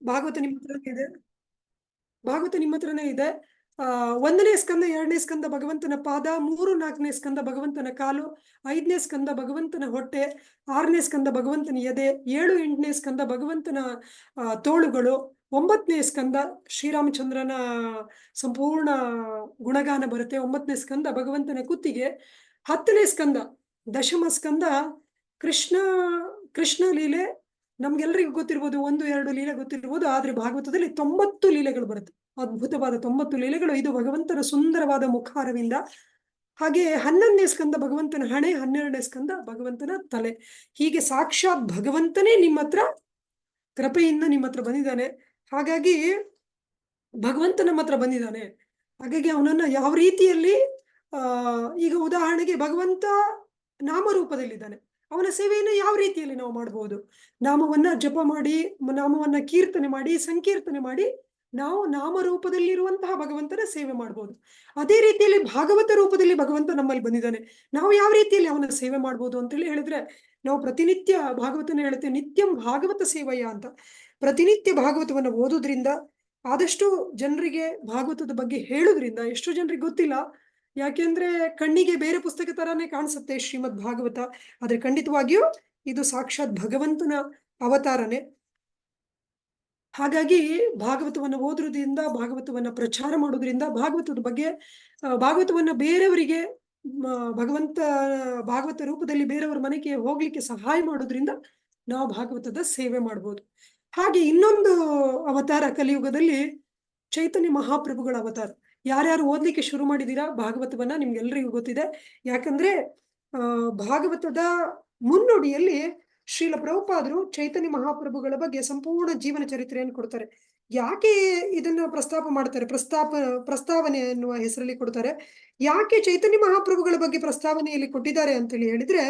ಭಾಗವತ ನಿಮ್ಮ ಹತ್ರನೇ ಇದೆ. ಭಾಗವತ ನಿಮ್ಮ ಹತ್ರನೇ ಇದೆ. 1ನೇ ಸ್ಕಂದ, 2ನೇ ಸ್ಕಂದ ಭಗವಂತನ ಪಾದ, 3, 4ನೇ ಸ್ಕಂದ ಭಗವಂತನ ಕಾಲು, 5ನೇ ಸ್ಕಂದ ಭಗವಂತನ ಹೊಟ್ಟೆ, 6ನೇ ಸ್ಕಂದ ಭಗವಂತನ ಎದೆ, 7, 8ನೇ ಸ್ಕಂದ ಭಗವಂತನ ತೋಳುಗಳು, 9ನೇ ಸ್ಕಂದ ಶ್ರೀರಾಮಚಂದ್ರನ ಸಂಪೂರ್ಣ ಗುಣಗಾನ ಬರುತ್ತೆ. 9ನೇ ಸ್ಕಂದ ಭಗವಂತನ ಕುತ್ತಿಗೆ, 10ನೇ ಸ್ಕಂದ ದಶಮ ಸ್ಕಂದ ಕೃಷ್ಣ ಕೃಷ್ಣ ಲೀಲೆ. ನಮ್ಗೆಲ್ರಿಗೂ ಗೊತ್ತಿರ್ಬೋದು, 1, 2 ಲೀಲೆ ಗೊತ್ತಿರ್ಬೋದು, ಆದ್ರೆ ಭಾಗವತದಲ್ಲಿ 90 ಲೀಲೆಗಳು ಬರುತ್ತೆ. ಅದ್ಭುತವಾದ 90 ಲೀಲೆಗಳು. ಇದು ಭಗವಂತನ ಸುಂದರವಾದ ಮುಖಾರವಿಂದ. ಹಾಗೆ 11ನೇ ಸ್ಕಂದ ಭಗವಂತನ ಹಣೆ, 12ನೇ ಸ್ಕಂದ ಭಗವಂತನ ತಲೆ. ಹೀಗೆ ಸಾಕ್ಷಾತ್ ಭಗವಂತನೇ ನಿಮ್ಮ ಹತ್ರ ಕೃಪೆಯಿಂದ ನಿಮ್ಮ ಹತ್ರ ಬಂದಿದ್ದಾನೆ. ಹಾಗಾಗಿ ಭಗವಂತ ನಮ್ಮ ಹತ್ರ ಬಂದಿದ್ದಾನೆ. ಹಾಗಾಗಿ ಅವನನ್ನ ಯಾವ ರೀತಿಯಲ್ಲಿ ಈಗ ಉದಾಹರಣೆಗೆ ಭಗವಂತ ನಾಮರೂಪದಲ್ಲಿದ್ದಾನೆ. ಅವನ ಸೇವೆಯನ್ನು ಯಾವ ರೀತಿಯಲ್ಲಿ ನಾವು ಮಾಡಬಹುದು? ನಾಮವನ್ನ ಜಪ ಮಾಡಿ, ನಾಮವನ್ನ ಕೀರ್ತನೆ ಮಾಡಿ, ಸಂಕೀರ್ತನೆ ಮಾಡಿ ನಾವು ನಾಮರೂಪದಲ್ಲಿರುವಂತಹ ಭಗವಂತನ ಸೇವೆ ಮಾಡಬಹುದು. ಅದೇ ರೀತಿಯಲ್ಲಿ ಭಾಗವತ ರೂಪದಲ್ಲಿ ಭಗವಂತ ನಮ್ಮಲ್ಲಿ ಬಂದಿದ್ದಾನೆ. ನಾವು ಯಾವ ರೀತಿಯಲ್ಲಿ ಅವನ ಸೇವೆ ಮಾಡ್ಬೋದು ಅಂತೇಳಿ ಹೇಳಿದ್ರೆ, ನಾವು ಪ್ರತಿನಿತ್ಯ ಭಾಗವತನ ಹೇಳುತ್ತೆ, ನಿತ್ಯಂ ಭಾಗವತ ಸೇವಯ ಅಂತ. ಪ್ರತಿನಿತ್ಯ ಭಾಗವತವನ್ನ ಓದೋದ್ರಿಂದ, ಆದಷ್ಟು ಜನರಿಗೆ ಭಾಗವತದ ಬಗ್ಗೆ ಹೇಳೋದ್ರಿಂದ, ಎಷ್ಟು ಜನರಿಗೆ ಗೊತ್ತಿಲ್ಲ. ಯಾಕೆಂದ್ರೆ ಕಣ್ಣಿಗೆ ಬೇರೆ ಪುಸ್ತಕ ತರಾನೇ ಕಾಣಿಸುತ್ತೆ ಶ್ರೀಮದ್ ಭಾಗವತ, ಆದ್ರೆ ಖಂಡಿತವಾಗಿಯೂ ಇದು ಸಾಕ್ಷಾತ್ ಭಗವಂತನ ಅವತಾರನೇ. ಹಾಗಾಗಿ ಭಾಗವತವನ್ನ ಓದುವುದರಿಂದ, ಭಾಗವತವನ್ನ ಪ್ರಚಾರ ಮಾಡೋದ್ರಿಂದ, ಭಾಗವತದ ಬಗ್ಗೆ ಭಾಗವತವನ್ನ ಬೇರೆಯವರಿಗೆ ಭಾಗವತ ರೂಪದಲ್ಲಿ ಬೇರೆಯವರ ಮನೆಗೆ ಹೋಗ್ಲಿಕ್ಕೆ ಸಹಾಯ ಮಾಡೋದ್ರಿಂದ ನಾವು ಭಾಗವತದ ಸೇವೆ ಮಾಡ್ಬೋದು. ಹಾಗೆ ಇನ್ನೊಂದು ಅವತಾರ ಕಲಿಯುಗದಲ್ಲಿ ಚೈತನ್ಯ ಮಹಾಪ್ರಭುಗಳ ಅವತಾರ. ಯಾರ್ಯಾರು ಓದ್ಲಿಕ್ಕೆ ಶುರು ಮಾಡಿದೀರಾ ಭಾಗವತವನ್ನ, ನಿಮ್ಗೆಲ್ರಿಗೂ ಗೊತ್ತಿದೆ. ಯಾಕಂದ್ರೆ ಭಾಗವತದ ಮುನ್ನುಡಿಯಲ್ಲಿ ಶ್ರೀಲ ಪ್ರಭುಪಾದರು ಚೈತನ್ಯ ಮಹಾಪ್ರಭುಗಳ ಬಗ್ಗೆ ಸಂಪೂರ್ಣ ಜೀವನ ಚರಿತ್ರೆಯನ್ನು ಕೊಡ್ತಾರೆ. ಯಾಕೆ ಇದನ್ನ ಪ್ರಸ್ತಾಪ ಮಾಡ್ತಾರೆ? ಪ್ರಸ್ತಾವನೆ ಎನ್ನುವ ಹೆಸರಲ್ಲಿ ಕೊಡ್ತಾರೆ. ಯಾಕೆ ಚೈತನ್ಯ ಮಹಾಪ್ರಭುಗಳ ಬಗ್ಗೆ ಪ್ರಸ್ತಾವನೆಯಲ್ಲಿ ಕೊಟ್ಟಿದ್ದಾರೆ ಅಂತೇಳಿ ಹೇಳಿದ್ರೆ,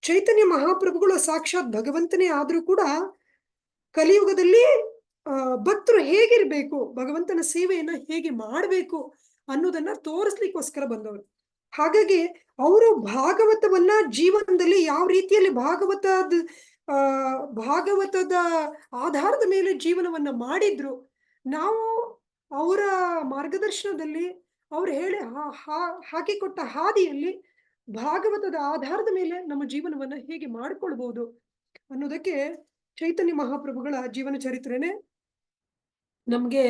ಚೈತನ್ಯ ಮಹಾಪ್ರಭುಗಳು ಸಾಕ್ಷಾತ್ ಭಗವಂತನೇ ಆದ್ರೂ ಕೂಡ ಕಲಿಯುಗದಲ್ಲಿ ಭಕ್ತರು ಹೇಗಿರ್ಬೇಕು, ಭಗವಂತನ ಸೇವೆಯನ್ನ ಹೇಗೆ ಮಾಡ್ಬೇಕು ಅನ್ನೋದನ್ನ ತೋರಿಸ್ಲಿಕ್ಕೋಸ್ಕರ ಬಂದವರು. ಹಾಗಾಗಿ ಅವರು ಭಾಗವತವನ್ನ ಜೀವನದಲ್ಲಿ ಯಾವ ರೀತಿಯಲ್ಲಿ ಭಾಗವತದ ಆಧಾರದ ಮೇಲೆ ಜೀವನವನ್ನ ಮಾಡಿದ್ರು, ನಾವು ಅವರ ಮಾರ್ಗದರ್ಶನದಲ್ಲಿ ಅವ್ರು ಹಾಕಿಕೊಟ್ಟ ಹಾದಿಯಲ್ಲಿ ಭಾಗವತದ ಆಧಾರದ ಮೇಲೆ ನಮ್ಮ ಜೀವನವನ್ನ ಹೇಗೆ ಮಾಡ್ಕೊಳ್ಬಹುದು ಅನ್ನೋದಕ್ಕೆ ಚೈತನ್ಯ ಮಹಾಪ್ರಭುಗಳ ಜೀವನ ಚರಿತ್ರೆನೇ ನಮ್ಗೆ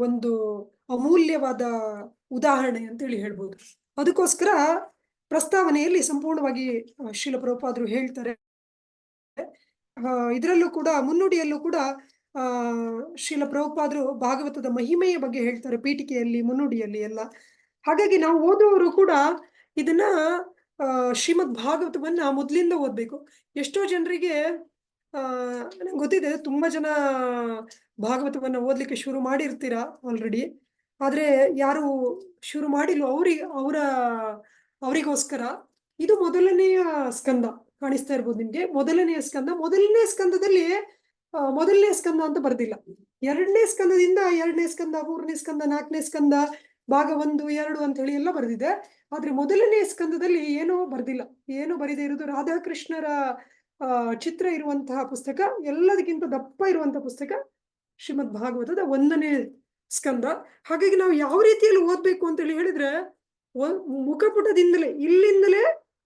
ಒಂದು ಅಮೂಲ್ಯವಾದ ಉದಾಹರಣೆ ಅಂತೇಳಿ ಹೇಳ್ಬೋದು. ಅದಕ್ಕೋಸ್ಕರ ಪ್ರಸ್ತಾವನೆಯಲ್ಲಿ ಸಂಪೂರ್ಣವಾಗಿ ಶ್ರೀಲ ಪ್ರಭುಪಾದರು ಹೇಳ್ತಾರೆ. ಇದರಲ್ಲೂ ಕೂಡ ಮುನ್ನುಡಿಯಲ್ಲೂ ಕೂಡ ಶ್ರೀಲ ಪ್ರಭುಪಾದರು ಭಾಗವತದ ಮಹಿಮೆಯ ಬಗ್ಗೆ ಹೇಳ್ತಾರೆ, ಪೀಠಿಕೆಯಲ್ಲಿ, ಮುನ್ನುಡಿಯಲ್ಲಿ ಎಲ್ಲ. ಹಾಗಾಗಿ ನಾವು ಓದುವವರು ಕೂಡ ಇದನ್ನ ಶ್ರೀಮದ್ ಭಾಗವತವನ್ನ ಮೊದಲಿಂದ ಓದ್ಬೇಕು. ಎಷ್ಟೋ ಜನರಿಗೆ ನಂಗೆ ಗೊತ್ತಿದೆ, ತುಂಬಾ ಜನ ಭಾಗವತವನ್ನ ಓದ್ಲಿಕ್ಕೆ ಶುರು ಮಾಡಿರ್ತೀರಾ ಆಲ್ರೆಡಿ. ಆದ್ರೆ ಯಾರು ಶುರು ಮಾಡಿಲ್ಲ ಅವರಿಗೋಸ್ಕರ ಇದು ಮೊದಲನೆಯ ಸ್ಕಂದ ಕಾಣಿಸ್ತಾ ಇರ್ಬೋದು ನಿಮ್ಗೆ. ಮೊದಲನೆಯ ಸ್ಕಂದ. ಮೊದಲನೇ ಸ್ಕಂದದಲ್ಲಿ ಮೊದಲನೇ ಸ್ಕಂದ ಅಂತ ಬರ್ದಿಲ್ಲ. 2ನೇ ಸ್ಕಂದದಿಂದ 2ನೇ ಸ್ಕಂದ, 3ನೇ ಸ್ಕಂದ, 4ನೇ ಸ್ಕಂದ, ಭಾಗ 1, 2 ಅಂತ ಹೇಳಿ ಎಲ್ಲ ಬರ್ದಿದೆ. ಆದ್ರೆ ಮೊದಲನೇ ಸ್ಕಂದದಲ್ಲಿ ಏನೋ ಬರ್ದಿಲ್ಲ. ಏನೋ ಬರಿದೇ ಇರುವುದು ರಾಧಾಕೃಷ್ಣರ ಚಿತ್ರ ಇರುವಂತಹ ಪುಸ್ತಕ, ಎಲ್ಲದಕ್ಕಿಂತ ದಪ್ಪ ಇರುವಂತಹ ಪುಸ್ತಕ ಶ್ರೀಮದ್ ಭಾಗವತದ 1ನೇ ಸ್ಕಂದ. ಹಾಗಾಗಿ ನಾವು ಯಾವ ರೀತಿಯಲ್ಲಿ ಓದ್ಬೇಕು ಅಂತ ಹೇಳಿದ್ರೆ, ಮುಖಪುಟದಿಂದಲೇ, ಇಲ್ಲಿಂದಲೇ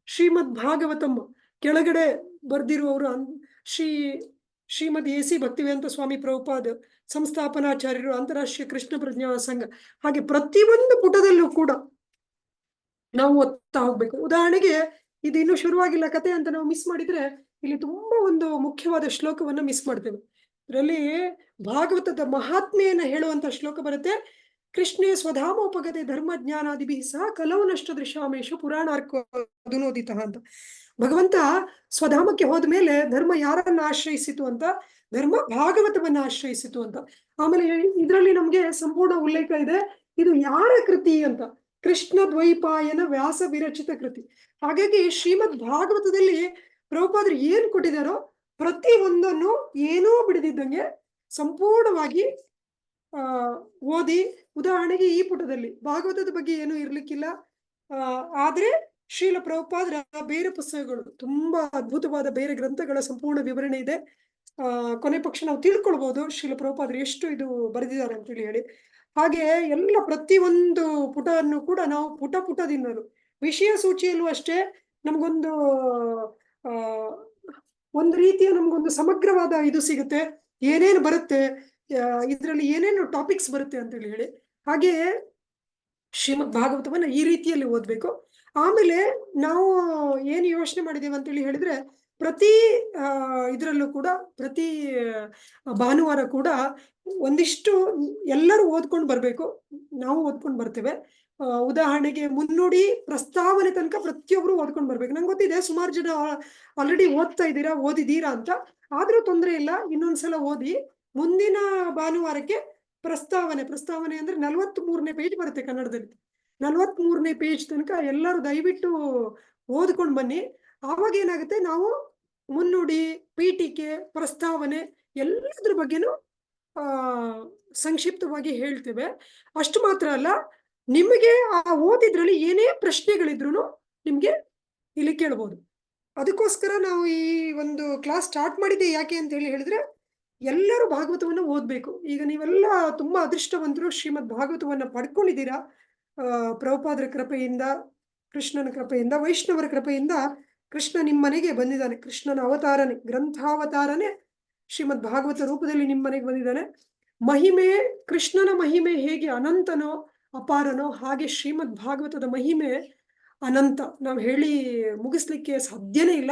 ಶ್ರೀಮದ್ ಭಾಗವತಮ್ಮ ಕೆಳಗಡೆ ಬರ್ದಿರುವವರು ಶ್ರೀಮದ್ AC ಭಕ್ತಿವೇದಾಂತ ಸ್ವಾಮಿ ಪ್ರಭುಪಾದ, ಸಂಸ್ಥಾಪನಾಚಾರ್ಯರು, ಅಂತಾರಾಷ್ಟ್ರೀಯ ಕೃಷ್ಣ ಪ್ರಜ್ಞಾ ಸಂಘ. ಹಾಗೆ ಪ್ರತಿಯೊಂದು ಪುಟದಲ್ಲೂ ಕೂಡ ನಾವು ಓದ್ತಾ ಹೋಗ್ಬೇಕು. ಉದಾಹರಣೆಗೆ ಇದು ಇನ್ನೂ ಶುರುವಾಗಿಲ್ಲ ಕತೆ ಅಂತ ನಾವು ಮಿಸ್ ಮಾಡಿದ್ರೆ, ಇಲ್ಲಿ ತುಂಬಾ ಒಂದು ಮುಖ್ಯವಾದ ಶ್ಲೋಕವನ್ನ ಮಿಸ್ ಮಾಡ್ತೇವೆ. ಇದರಲ್ಲಿ ಭಾಗವತದ ಮಹಾತ್ಮೆಯನ್ನ ಹೇಳುವಂತ ಶ್ಲೋಕ ಬರುತ್ತೆ. ಕೃಷ್ಣೇ ಸ್ವಧಾಮೋಪಗತೆ ಧರ್ಮ ಜ್ಞಾನಾದಿಭಿ ಸಹ ಕಲವು ನಷ್ಟ ದೃಶ್ಯಾಮೇಶು ಪುರಾಣಾರ್ಕ ಅಧುನೋದಿತ ಅಂತ. ಭಗವಂತ ಸ್ವಧಾಮಕ್ಕೆ ಹೋದ ಮೇಲೆ ಧರ್ಮ ಯಾರನ್ನ ಆಶ್ರಯಿಸಿತು ಅಂತ? ಧರ್ಮ ಭಾಗವತವನ್ನ ಆಶ್ರಯಿಸಿತು ಅಂತ. ಆಮೇಲೆ ಇದರಲ್ಲಿ ನಮ್ಗೆ ಸಂಪೂರ್ಣ ಉಲ್ಲೇಖ ಇದೆ, ಇದು ಯಾರ ಕೃತಿ ಅಂತ. ಕೃಷ್ಣ ದ್ವೈಪಾಯನ ವ್ಯಾಸ ವಿರಚಿತ ಕೃತಿ. ಹಾಗಾಗಿ ಶ್ರೀಮದ್ ಭಾಗವತದಲ್ಲಿ ಪ್ರಭುಪಾದರು ಏನ್ ಕೊಟ್ಟಿದ್ದಾರೋ ಪ್ರತಿ ಒಂದನ್ನು ಏನೂ ಬಿಡದಿದ್ದಂಗೆ ಸಂಪೂರ್ಣವಾಗಿ ಓದಿ. ಉದಾಹರಣೆಗೆ ಈ ಪುಟದಲ್ಲಿ ಭಾಗವತದ ಬಗ್ಗೆ ಏನೂ ಇರ್ಲಿಕ್ಕಿಲ್ಲ, ಆದ್ರೆ ಶ್ರೀಲ ಪ್ರಭುಪಾದರ ಬೇರೆ ಪುಸ್ತಕಗಳು, ತುಂಬಾ ಅದ್ಭುತವಾದ ಬೇರೆ ಗ್ರಂಥಗಳ ಸಂಪೂರ್ಣ ವಿವರಣೆ ಇದೆ. ಕೊನೆ ಪಕ್ಷ ನಾವು ತಿಳ್ಕೊಳ್ಬಹುದು ಶ್ರೀಲ ಪ್ರಭುಪಾದರು ಎಷ್ಟು ಇದು ಬರೆದಿದ್ದಾರೆ ಅಂತೇಳಿ ಹೇಳಿ. ಹಾಗೆ ಎಲ್ಲ ಪ್ರತಿಯೊಂದು ಪುಟವನ್ನು ಕೂಡ ನಾವು ಪುಟದಿಂದಲೂ ವಿಷಯ ಸೂಚಿಯಲ್ಲೂ ಅಷ್ಟೇ ನಮಗೊಂದು ಆ ಒಂದು ರೀತಿಯ ನಮಗೊಂದು ಸಮಗ್ರವಾದ ಇದು ಸಿಗುತ್ತೆ, ಏನೇನು ಬರುತ್ತೆ ಇದರಲ್ಲಿ ಏನೇನು ಟಾಪಿಕ್ಸ್ ಬರುತ್ತೆ ಅಂತೇಳಿ ಹೇಳಿ. ಹಾಗೆ ಶ್ರೀಮದ್ ಭಾಗವತವನ್ನ ಈ ರೀತಿಯಲ್ಲಿ ಓದ್ಬೇಕು. ಆಮೇಲೆ ನಾವು ಏನು ಯೋಚನೆ ಮಾಡಿದ್ದೇವೆ ಅಂತೇಳಿ ಹೇಳಿದ್ರೆ, ಪ್ರತಿ ಇದರಲ್ಲೂ ಕೂಡ ಪ್ರತಿ ಭಾನುವಾರ ಕೂಡ ಒಂದಿಷ್ಟು ಎಲ್ಲರೂ ಓದ್ಕೊಂಡು ಬರ್ಬೇಕು. ನಾವು ಓದ್ಕೊಂಡು ಬರ್ತೇವೆ. ಉದಾಹರಣೆಗೆ ಮುನ್ನುಡಿ ಪ್ರಸ್ತಾವನೆ ತನಕ ಪ್ರತಿಯೊಬ್ರು ಓದ್ಕೊಂಡು ಬರ್ಬೇಕು. ನಂಗೆ ಗೊತ್ತಿದೆ ಸುಮಾರು ಜನ ಆಲ್ರೆಡಿ ಓದಿದ್ದೀರಾ ಅಂತ. ಆದ್ರೂ ತೊಂದರೆ ಇಲ್ಲ, ಇನ್ನೊಂದ್ಸಲ ಓದಿ. ಮುಂದಿನ ಭಾನುವಾರಕ್ಕೆ ಪ್ರಸ್ತಾವನೆ ಅಂದ್ರೆ 43ನೇ ಪೇಜ್ ಬರುತ್ತೆ ಕನ್ನಡದಲ್ಲಿ. 43ನೇ ಪೇಜ್ ತನಕ ಎಲ್ಲರೂ ದಯವಿಟ್ಟು ಓದ್ಕೊಂಡು ಬನ್ನಿ. ಆವಾಗ ಏನಾಗುತ್ತೆ, ನಾವು ಮುನ್ನುಡಿ, ಪೀಠಿಕೆ, ಪ್ರಸ್ತಾವನೆ ಎಲ್ಲದ್ರ ಬಗ್ಗೆನೂ ಸಂಕ್ಷಿಪ್ತವಾಗಿ ಹೇಳ್ತೇವೆ. ಅಷ್ಟು ಮಾತ್ರ ಅಲ್ಲ, ನಿಮಗೆ ಆ ಓದಿದ್ರಲ್ಲಿ ಏನೇ ಪ್ರಶ್ನೆಗಳಿದ್ರು ನಿಮ್ಗೆ ಇಲ್ಲಿ ಕೇಳ್ಬೋದು. ಅದಕ್ಕೋಸ್ಕರ ನಾವು ಈ ಒಂದು ಕ್ಲಾಸ್ ಸ್ಟಾರ್ಟ್ ಮಾಡಿದ್ದೆ ಯಾಕೆ ಅಂತ ಹೇಳಿದ್ರೆ, ಎಲ್ಲರೂ ಭಾಗವತವನ್ನ ಓದ್ಬೇಕು. ಈಗ ನೀವೆಲ್ಲ ತುಂಬಾ ಅದೃಷ್ಟವಂತರು, ಶ್ರೀಮದ್ ಭಾಗವತವನ್ನ ಪಡ್ಕೊಂಡಿದ್ದೀರಾ. ಪ್ರಭುಪಾದರ ಕೃಪೆಯಿಂದ, ಕೃಷ್ಣನ ಕೃಪೆಯಿಂದ, ವೈಷ್ಣವರ ಕೃಪೆಯಿಂದ ಕೃಷ್ಣ ನಿಮ್ಮ ಮನೆಗೆ ಬಂದಿದ್ದಾನೆ. ಕೃಷ್ಣನ ಅವತಾರನೆ, ಗ್ರಂಥಾವತಾರನೆ ಶ್ರೀಮದ್ ಭಾಗವತ ರೂಪದಲ್ಲಿ ನಿಮ್ಮ ಮನೆಗೆ ಬಂದಿದ್ದಾನೆ. ಮಹಿಮೆ, ಕೃಷ್ಣನ ಮಹಿಮೆ ಹೇಗೆ ಅನಂತನೋ ಅಪಾರನೋ, ಹಾಗೆ ಶ್ರೀಮದ್ ಭಾಗವತದ ಮಹಿಮೆ ಅನಂತ. ನಾವು ಹೇಳಿ ಮುಗಿಸ್ಲಿಕ್ಕೆ ಸಾಧ್ಯನೇ ಇಲ್ಲ.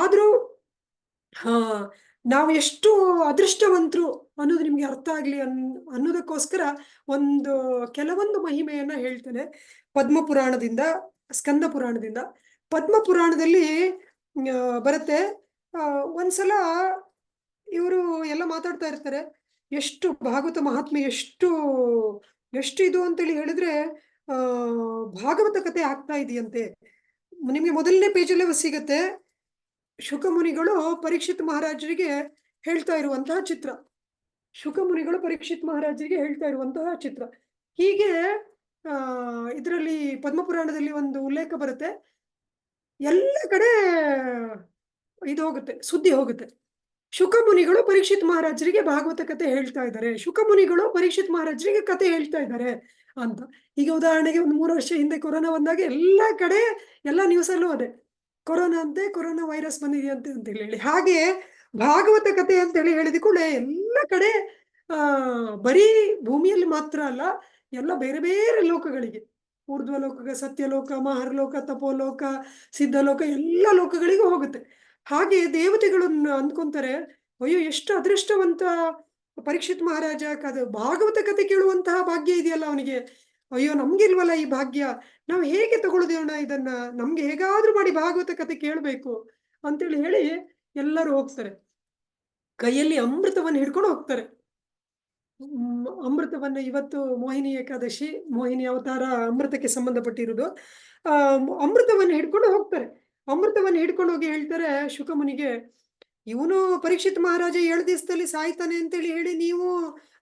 ಆದ್ರೂ ನಾವು ಎಷ್ಟು ಅದೃಷ್ಟವಂತರು ಅನ್ನೋದು ನಿಮ್ಗೆ ಅರ್ಥ ಆಗ್ಲಿ ಅನ್ನೋದಕ್ಕೋಸ್ಕರ ಕೆಲವೊಂದು ಮಹಿಮೆಯನ್ನ ಹೇಳ್ತೇನೆ. ಪದ್ಮಪುರಾಣದಿಂದ, ಸ್ಕಂದ ಪುರಾಣದಿಂದ. ಪದ್ಮಪುರಾಣದಲ್ಲಿ ಬರುತ್ತೆ. ಒಂದ್ಸಲ ಇವರು ಎಲ್ಲ ಮಾತಾಡ್ತಾ ಇರ್ತಾರೆ, ಎಷ್ಟು ಭಾಗವತ ಮಹಾತ್ಮೆ ಎಷ್ಟು ಇದು ಅಂತೇಳಿ ಹೇಳಿದ್ರೆ, ಭಾಗವತ ಕಥೆ ಆಗ್ತಾ ಇದೆಯಂತೆ. ನಿಮ್ಗೆ ಮೊದಲನೇ ಪೇಜಲ್ಲೇ ಸಿಗತ್ತೆ. ಶುಕಮುನಿಗಳು ಪರೀಕ್ಷಿತ್ ಮಹಾರಾಜರಿಗೆ ಹೇಳ್ತಾ ಇರುವಂತಹ ಚಿತ್ರ. ಶುಕಮುನಿಗಳು ಪರೀಕ್ಷಿತ್ ಮಹಾರಾಜರಿಗೆ ಹೇಳ್ತಾ ಇರುವಂತಹ ಚಿತ್ರ. ಹೀಗೆ ಇದರಲ್ಲಿ ಪದ್ಮಪುರಾಣದಲ್ಲಿ ಒಂದು ಉಲ್ಲೇಖ ಬರುತ್ತೆ. ಎಲ್ಲ ಕಡೆ ಇದು ಹೋಗುತ್ತೆ, ಸುದ್ದಿ ಹೋಗುತ್ತೆ. ಶುಕಮುನಿಗಳು ಪರೀಕ್ಷಿತ್ ಮಹಾರಾಜರಿಗೆ ಭಾಗವತ ಕಥೆ ಹೇಳ್ತಾ ಇದ್ದಾರೆ, ಶುಕಮುನಿಗಳು ಪರೀಕ್ಷಿತ್ ಮಹಾರಾಜರಿಗೆ ಕಥೆ ಹೇಳ್ತಾ ಇದ್ದಾರೆ ಅಂತ. ಈಗ ಉದಾಹರಣೆಗೆ ಒಂದು 3 ವರ್ಷ ಹಿಂದೆ ಕೊರೋನಾ ಬಂದಾಗ ಎಲ್ಲ ಕಡೆ ಎಲ್ಲ ನ್ಯೂಸಲ್ಲೂ ಅದೇ, ಕೊರೋನಾ ಅಂತೆ, ಕೊರೋನಾ ವೈರಸ್ ಬಂದಿದೆಯಂತೆ ಅಂತ ಹೇಳಿ. ಹಾಗೆ ಭಾಗವತ ಕಥೆ ಅಂತ ಹೇಳಿದ ಕೂಡ ಎಲ್ಲ ಕಡೆ ಬರೀ ಭೂಮಿಯಲ್ಲಿ ಮಾತ್ರ ಅಲ್ಲ, ಎಲ್ಲ ಬೇರೆ ಬೇರೆ ಲೋಕಗಳಿಗೆ, ಊರ್ಧ್ವಲೋಕ, ಸತ್ಯಲೋಕ, ಮಹರ್ಲೋಕ, ತಪೋಲೋಕ, ಸಿದ್ಧಲೋಕ, ಎಲ್ಲ ಲೋಕಗಳಿಗೂ ಹೋಗುತ್ತೆ. ಹಾಗೆ ದೇವತೆಗಳನ್ನು ಅಂದ್ಕೊಂತಾರೆ, ಅಯ್ಯೋ ಎಷ್ಟು ಅದೃಷ್ಟವಂತ ಪರೀಕ್ಷಿತ್ ಮಹಾರಾಜ, ಭಾಗವತ ಕಥೆ ಕೇಳುವಂತಹ ಭಾಗ್ಯ ಇದೆಯಲ್ಲ ಅವನಿಗೆ. ಅಯ್ಯೋ ನಮ್ಗಿಲ್ವಲ್ಲ ಈ ಭಾಗ್ಯ, ನಾವು ಹೇಗೆ ತಗೊಳ್ದೇವಣ ಇದನ್ನ, ನಮ್ಗೆ ಹೇಗಾದ್ರೂ ಮಾಡಿ ಭಾಗವತ ಕಥೆ ಕೇಳಬೇಕು ಅಂತೇಳಿ ಹೇಳಿ ಎಲ್ಲರೂ ಹೋಗ್ತಾರೆ. ಕೈಯಲ್ಲಿ ಅಮೃತವನ್ನು ಹಿಡ್ಕೊಂಡು ಹೋಗ್ತಾರೆ. ಅಮೃತವನ್ನ, ಇವತ್ತು ಮೋಹಿನಿ ಏಕಾದಶಿ, ಮೋಹಿನಿ ಅವತಾರ ಅಮೃತಕ್ಕೆ ಸಂಬಂಧಪಟ್ಟಿರುವುದು. ಅಮೃತವನ್ನು ಹಿಡ್ಕೊಂಡು ಹೋಗ್ತಾರೆ. ಅಮೃತವನ್ನು ಹಿಡ್ಕೊಂಡು ಹೋಗಿ ಹೇಳ್ತಾರೆ ಶುಕಮುನಿಗೆ, ಇವನು ಪರೀಕ್ಷಿತ್ ಮಹಾರಾಜ 7 ದಿವಸದಲ್ಲಿ ಸಾಯ್ತಾನೆ ಅಂತೇಳಿ ಹೇಳಿ ನೀವು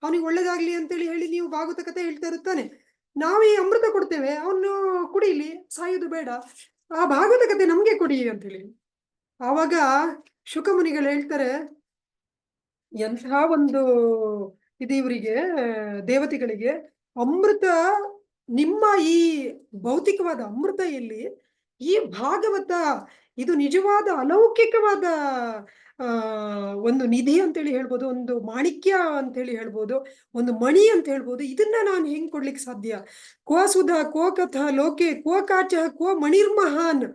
ಅವನಿಗೆ ಒಳ್ಳೇದಾಗ್ಲಿ ಅಂತೇಳಿ ಹೇಳಿ ನೀವು ಭಾಗವತ ಕಥೆ ಹೇಳ್ತಾ ಇರುತ್ತಾನೆ. ನಾವು ಈ ಅಮೃತ ಕೊಡ್ತೇವೆ, ಅವನು ಕುಡಿಲಿ, ಸಾಯೋದು ಬೇಡ, ಆ ಭಾಗವತ ಕಥೆ ನಮ್ಗೆ ಕೊಡಿ ಅಂತೇಳಿ. ಆವಾಗ ಶುಕಮುನಿಗಳು ಹೇಳ್ತಾರೆ, ಎಂತಹ ಒಂದು ಇದು ಇವರಿಗೆ, ದೇವತೆಗಳಿಗೆ, ಅಮೃತ, ನಿಮ್ಮ ಈ ಭೌತಿಕವಾದ ಅಮೃತ ಎಲ್ಲಿ, ಈ ಭಾಗವತ ಇದು ನಿಜವಾದ ಅಲೌಕಿಕವಾದ ಒಂದು ನಿಧಿ ಅಂತೇಳಿ ಹೇಳ್ಬೋದು, ಒಂದು ಮಾಣಿಕ್ಯ ಅಂತ ಹೇಳಿ ಹೇಳ್ಬೋದು, ಒಂದು ಮಣಿ ಅಂತ ಹೇಳ್ಬೋದು. ಇದನ್ನ ನಾನು ಹೆಂಗ್ ಕೊಡ್ಲಿಕ್ಕೆ ಸಾಧ್ಯ? ಕೋ ಸುಧಾ ಕೋ ಕಥಾ ಲೋಕೆ ಕೋ ಕಾಚ ಕೋ ಮಣಿರ್ಮಹಾನ್.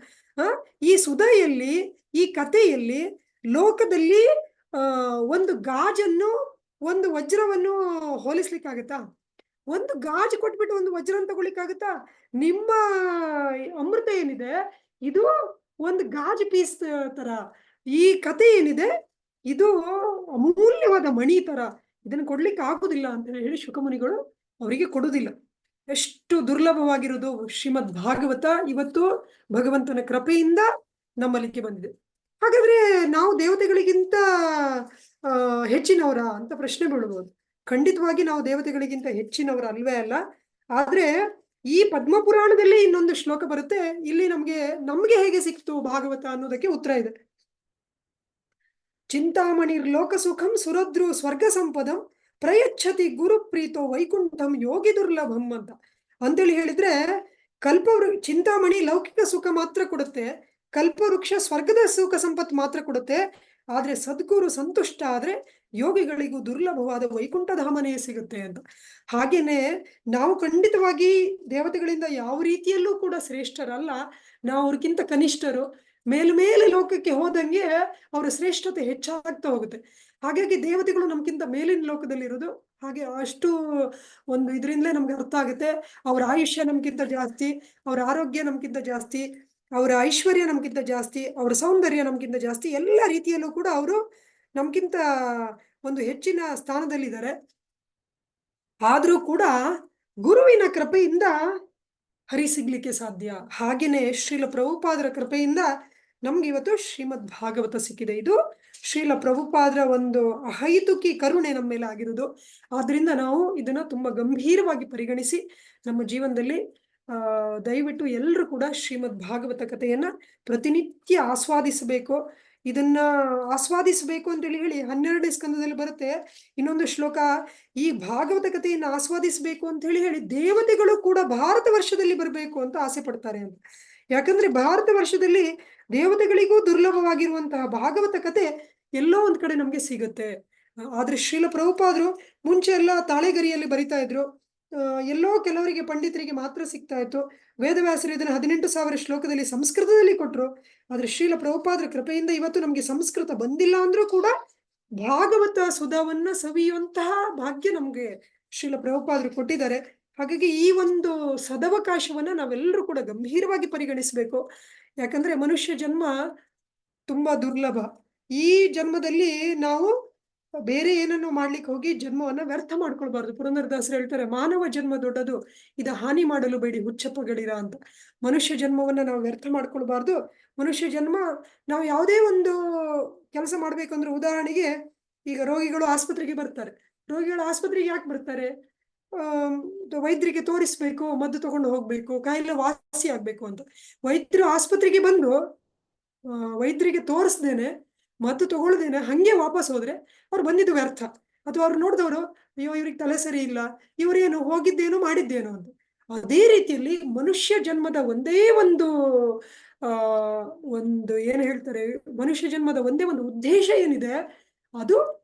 ಈ ಸುಧೆಯಲ್ಲಿ, ಈ ಕಥೆಯಲ್ಲಿ, ಲೋಕದಲ್ಲಿ ಒಂದು ಗಾಜನ್ನು ಒಂದು ವಜ್ರವನ್ನು ಹೋಲಿಸ್ಲಿಕ್ಕಾಗತ್ತಾ? ಒಂದು ಗಾಜು ಕೊಟ್ಬಿಟ್ಟು ಒಂದು ವಜ್ರವನ್ನು ತಗೊಳ್ಳಿಕ್ಕಾಗತ್ತಾ? ನಿಮ್ಮ ಅಮೃತ ಏನಿದೆ ಇದು ಒಂದು ಗಾಜು ಪೀಸ್ ತರ, ಈ ಕಥೆ ಏನಿದೆ ಇದು ಅಮೂಲ್ಯವಾದ ಮಣಿ ತರ, ಇದನ್ನು ಕೊಡ್ಲಿಕ್ಕೆ ಆಗುದಿಲ್ಲ ಅಂತ ಹೇಳಿ ಶುಕಮುನಿಗಳು ಅವರಿಗೆ ಕೊಡುವುದಿಲ್ಲ. ಎಷ್ಟು ದುರ್ಲಭವಾಗಿರೋದು ಶ್ರೀಮದ್ ಭಾಗವತ ಇವತ್ತು ಭಗವಂತನ ಕೃಪೆಯಿಂದ ನಮ್ಮಲ್ಲಿಗೆ ಬಂದಿದೆ. ಹಾಗಾದ್ರೆ ನಾವು ದೇವತೆಗಳಿಗಿಂತ ಹೆಚ್ಚಿನವರ ಅಂತ ಪ್ರಶ್ನೆ ಬೀಳ್ಬೋದು. ಖಂಡಿತವಾಗಿ ನಾವು ದೇವತೆಗಳಿಗಿಂತ ಹೆಚ್ಚಿನವರ ಅಲ್ವೇ ಅಲ್ಲ. ಆದ್ರೆ ಈ ಪದ್ಮಪುರಾಣದಲ್ಲಿ ಇನ್ನೊಂದು ಶ್ಲೋಕ ಬರುತ್ತೆ, ಇಲ್ಲಿ ನಮ್ಗೆ ಹೇಗೆ ಸಿಕ್ತು ಭಾಗವತ ಅನ್ನೋದಕ್ಕೆ ಉತ್ತರ ಇದೆ. ಚಿಂತಾಮಣಿರ್ಲೋಕ ಸುಖಂ ಸುರದ್ರು ಸ್ವರ್ಗ ಸಂಪದಂ ಪ್ರಯಚ್ಛತಿ ಗುರು ಪ್ರೀತೋ ವೈಕುಂಠಂ ಯೋಗಿ ದುರ್ಲಭಂ ಅಂತ ಅಂತೇಳಿ ಹೇಳಿದ್ರೆ ಚಿಂತಾಮಣಿ ಲೌಕಿಕ ಸುಖ ಮಾತ್ರ ಕೊಡುತ್ತೆ, ಕಲ್ಪವೃಕ್ಷ ಸ್ವರ್ಗದ ಸುಖ ಸಂಪತ್ತು ಮಾತ್ರ ಕೊಡುತ್ತೆ. ಆದ್ರೆ ಸದ್ಗುರು ಸಂತುಷ್ಟ ಆದ್ರೆ ಯೋಗಿಗಳಿಗೂ ದುರ್ಲಭವಾದ ವೈಕುಂಠ ಧಾಮನೇ ಸಿಗುತ್ತೆ ಅಂತ. ಹಾಗೇನೆ ನಾವು ಖಂಡಿತವಾಗಿ ದೇವತೆಗಳಿಂದ ಯಾವ ರೀತಿಯಲ್ಲೂ ಕೂಡ ಶ್ರೇಷ್ಠರಲ್ಲ, ನಾವು ಅವ್ರಿಗಿಂತ ಕನಿಷ್ಠರು. ಮೇಲ್ಮೇಲೆ ಲೋಕಕ್ಕೆ ಹೋದಂಗೆ ಅವರ ಶ್ರೇಷ್ಠತೆ ಹೆಚ್ಚಾಗ್ತಾ ಹೋಗುತ್ತೆ. ಹಾಗಾಗಿ ದೇವತೆಗಳು ನಮ್ಗಿಂತ ಮೇಲಿನ ಲೋಕದಲ್ಲಿರೋದು ಹಾಗೆ ಅಷ್ಟು ಒಂದು ಇದರಿಂದಲೇ ನಮ್ಗೆ ಅರ್ಥ ಆಗುತ್ತೆ. ಅವ್ರ ಆಯುಷ್ಯ ನಮ್ಗಿಂತ ಜಾಸ್ತಿ, ಅವ್ರ ಆರೋಗ್ಯ ನಮ್ಗಿಂತ ಜಾಸ್ತಿ, ಅವರ ಐಶ್ವರ್ಯ ನಮ್ಗಿಂತ ಜಾಸ್ತಿ, ಅವರ ಸೌಂದರ್ಯ ನಮ್ಗಿಂತ ಜಾಸ್ತಿ, ಎಲ್ಲ ರೀತಿಯಲ್ಲೂ ಕೂಡ ಅವರು ನಮ್ಗಿಂತ ಒಂದು ಹೆಚ್ಚಿನ ಸ್ಥಾನದಲ್ಲಿದ್ದಾರೆ. ಆದ್ರೂ ಕೂಡ ಗುರುವಿನ ಕೃಪೆಯಿಂದ ಹರಿ ಸಿಗ್ಲಿಕ್ಕೆ ಸಾಧ್ಯ. ಹಾಗೇನೆ ಶ್ರೀಲ ಪ್ರಭುಪಾದರ ಕೃಪೆಯಿಂದ ನಮ್ಗೆ ಇವತ್ತು ಶ್ರೀಮದ್ ಭಾಗವತ ಸಿಕ್ಕಿದೆ. ಇದು ಶ್ರೀಲ ಪ್ರಭುಪಾದರ ಒಂದು ಅಹೈತುಕಿ ಕರುಣೆ ನಮ್ಮ ಮೇಲೆ ಆಗಿರೋದು. ಆದ್ರಿಂದ ನಾವು ಇದನ್ನ ತುಂಬಾ ಗಂಭೀರವಾಗಿ ಪರಿಗಣಿಸಿ ನಮ್ಮ ಜೀವನದಲ್ಲಿ ದಯವಿಟ್ಟು ಎಲ್ಲರೂ ಕೂಡ ಶ್ರೀಮದ್ ಭಾಗವತ ಕಥೆಯನ್ನ ಪ್ರತಿನಿತ್ಯ ಆಸ್ವಾದಿಸಬೇಕು. ಇದನ್ನ ಆಸ್ವಾದಿಸಬೇಕು ಅಂತೇಳಿ ಹೇಳಿ 12ನೇ ಸ್ಕಂದದಲ್ಲಿ ಬರುತ್ತೆ ಇನ್ನೊಂದು ಶ್ಲೋಕ, ಈ ಭಾಗವತ ಕಥೆಯನ್ನು ಆಸ್ವಾದಿಸಬೇಕು ಅಂತ ಹೇಳಿ ದೇವತೆಗಳು ಕೂಡ ಭಾರತ ವರ್ಷದಲ್ಲಿ ಬರಬೇಕು ಅಂತ ಆಸೆ ಪಡ್ತಾರೆ ಅಂತ. ಯಾಕಂದ್ರೆ ಭಾರತ ವರ್ಷದಲ್ಲಿ ದೇವತೆಗಳಿಗೂ ದುರ್ಲಭವಾಗಿರುವಂತಹ ಭಾಗವತ ಕಥೆ ಎಲ್ಲೋ ಒಂದ್ ಕಡೆ ನಮ್ಗೆ ಸಿಗುತ್ತೆ. ಆದ್ರೆ ಶ್ರೀಲ ಪ್ರಭುಪಾದರು ಮುಂಚೆ ಎಲ್ಲ ತಾಳೆಗರಿಯಲ್ಲಿ ಬರಿತಾ ಇದ್ರು, ಎಲ್ಲೋ ಕೆಲವರಿಗೆ ಪಂಡಿತರಿಗೆ ಮಾತ್ರ ಸಿಗ್ತಾ ಇತ್ತು. ವೇದವ್ಯಾಸರು ಇದನ್ನ 18,000 ಶ್ಲೋಕದಲ್ಲಿ ಸಂಸ್ಕೃತದಲ್ಲಿ ಕೊಟ್ರು. ಆದ್ರೆ ಶ್ರೀಲ ಪ್ರಭುಪಾದರ ಕೃಪೆಯಿಂದ ಇವತ್ತು ನಮ್ಗೆ ಸಂಸ್ಕೃತ ಬಂದಿಲ್ಲ ಅಂದ್ರೂ ಕೂಡ ಭಾಗವತ ಸುಧಾವನ್ನ ಸವಿಯುವಂತಹ ಭಾಗ್ಯ ನಮ್ಗೆ ಶ್ರೀಲ ಪ್ರಭುಪಾದರು ಕೊಟ್ಟಿದ್ದಾರೆ. ಹಾಗಾಗಿ ಈ ಒಂದು ಸದವಕಾಶವನ್ನ ನಾವೆಲ್ಲರೂ ಕೂಡ ಗಂಭೀರವಾಗಿ ಪರಿಗಣಿಸಬೇಕು. ಯಾಕಂದ್ರೆ ಮನುಷ್ಯ ಜನ್ಮ ತುಂಬಾ ದುರ್ಲಭ. ಈ ಜನ್ಮದಲ್ಲಿ ನಾವು ಬೇರೆ ಏನನ್ನು ಮಾಡ್ಲಿಕ್ಕೆ ಹೋಗಿ ಜನ್ಮವನ್ನ ವ್ಯರ್ಥ ಮಾಡ್ಕೊಳ್ಬಾರ್ದು. ಪುರಂದರದಾಸರು ಹೇಳ್ತಾರೆ, ಮಾನವ ಜನ್ಮ ದೊಡ್ಡದು, ಇದ ಹಾನಿ ಮಾಡಲು ಬೇಡಿ ಹುಚ್ಚಪ್ಪಗಳಿರ ಅಂತ. ಮನುಷ್ಯ ಜನ್ಮವನ್ನ ನಾವು ವ್ಯರ್ಥ ಮಾಡ್ಕೊಳ್ಬಾರ್ದು. ಮನುಷ್ಯ ಜನ್ಮ ನಾವು ಯಾವುದೇ ಒಂದು ಕೆಲಸ ಮಾಡ್ಬೇಕಂದ್ರೆ, ಉದಾಹರಣೆಗೆ ಈಗ ರೋಗಿಗಳು ಆಸ್ಪತ್ರೆಗೆ ಬರ್ತಾರೆ. ರೋಗಿಗಳು ಆಸ್ಪತ್ರೆಗೆ ಯಾಕೆ ಬರ್ತಾರೆ? ವೈದ್ಯರಿಗೆ ತೋರಿಸ್ಬೇಕು, ಮದ್ದು ತಗೊಂಡು ಹೋಗ್ಬೇಕು, ಕಾಯಿಲೆ ವಾಸಿ ಆಗ್ಬೇಕು ಅಂತ. ವೈದ್ಯರು ಆಸ್ಪತ್ರೆಗೆ ಬಂದು ವೈದ್ಯರಿಗೆ ತೋರಿಸ್ದೇನೆ ಮದ್ದು ತಗೊಳ್ದೇನೆ ಹಂಗೆ ವಾಪಸ್ ಹೋದ್ರೆ ಅವ್ರು ಬಂದಿದ್ದು ವ್ಯರ್ಥ. ಅಥವಾ ಅವ್ರು ನೋಡಿದವರು, ಅಯ್ಯೋ ಇವ್ರಿಗೆ ತಲೆ ಸರಿ ಇಲ್ಲ, ಇವರೇನು ಹೋಗಿದ್ದೇನೋ ಮಾಡಿದ್ದೇನೋ ಅಂತ. ಅದೇ ರೀತಿಯಲ್ಲಿ ಮನುಷ್ಯ ಜನ್ಮದ ಒಂದೇ ಒಂದು ಏನು ಹೇಳ್ತಾರೆ, ಮನುಷ್ಯ ಜನ್ಮದ ಒಂದೇ ಒಂದು ಉದ್ದೇಶ ಏನಿದೆ, ಅದು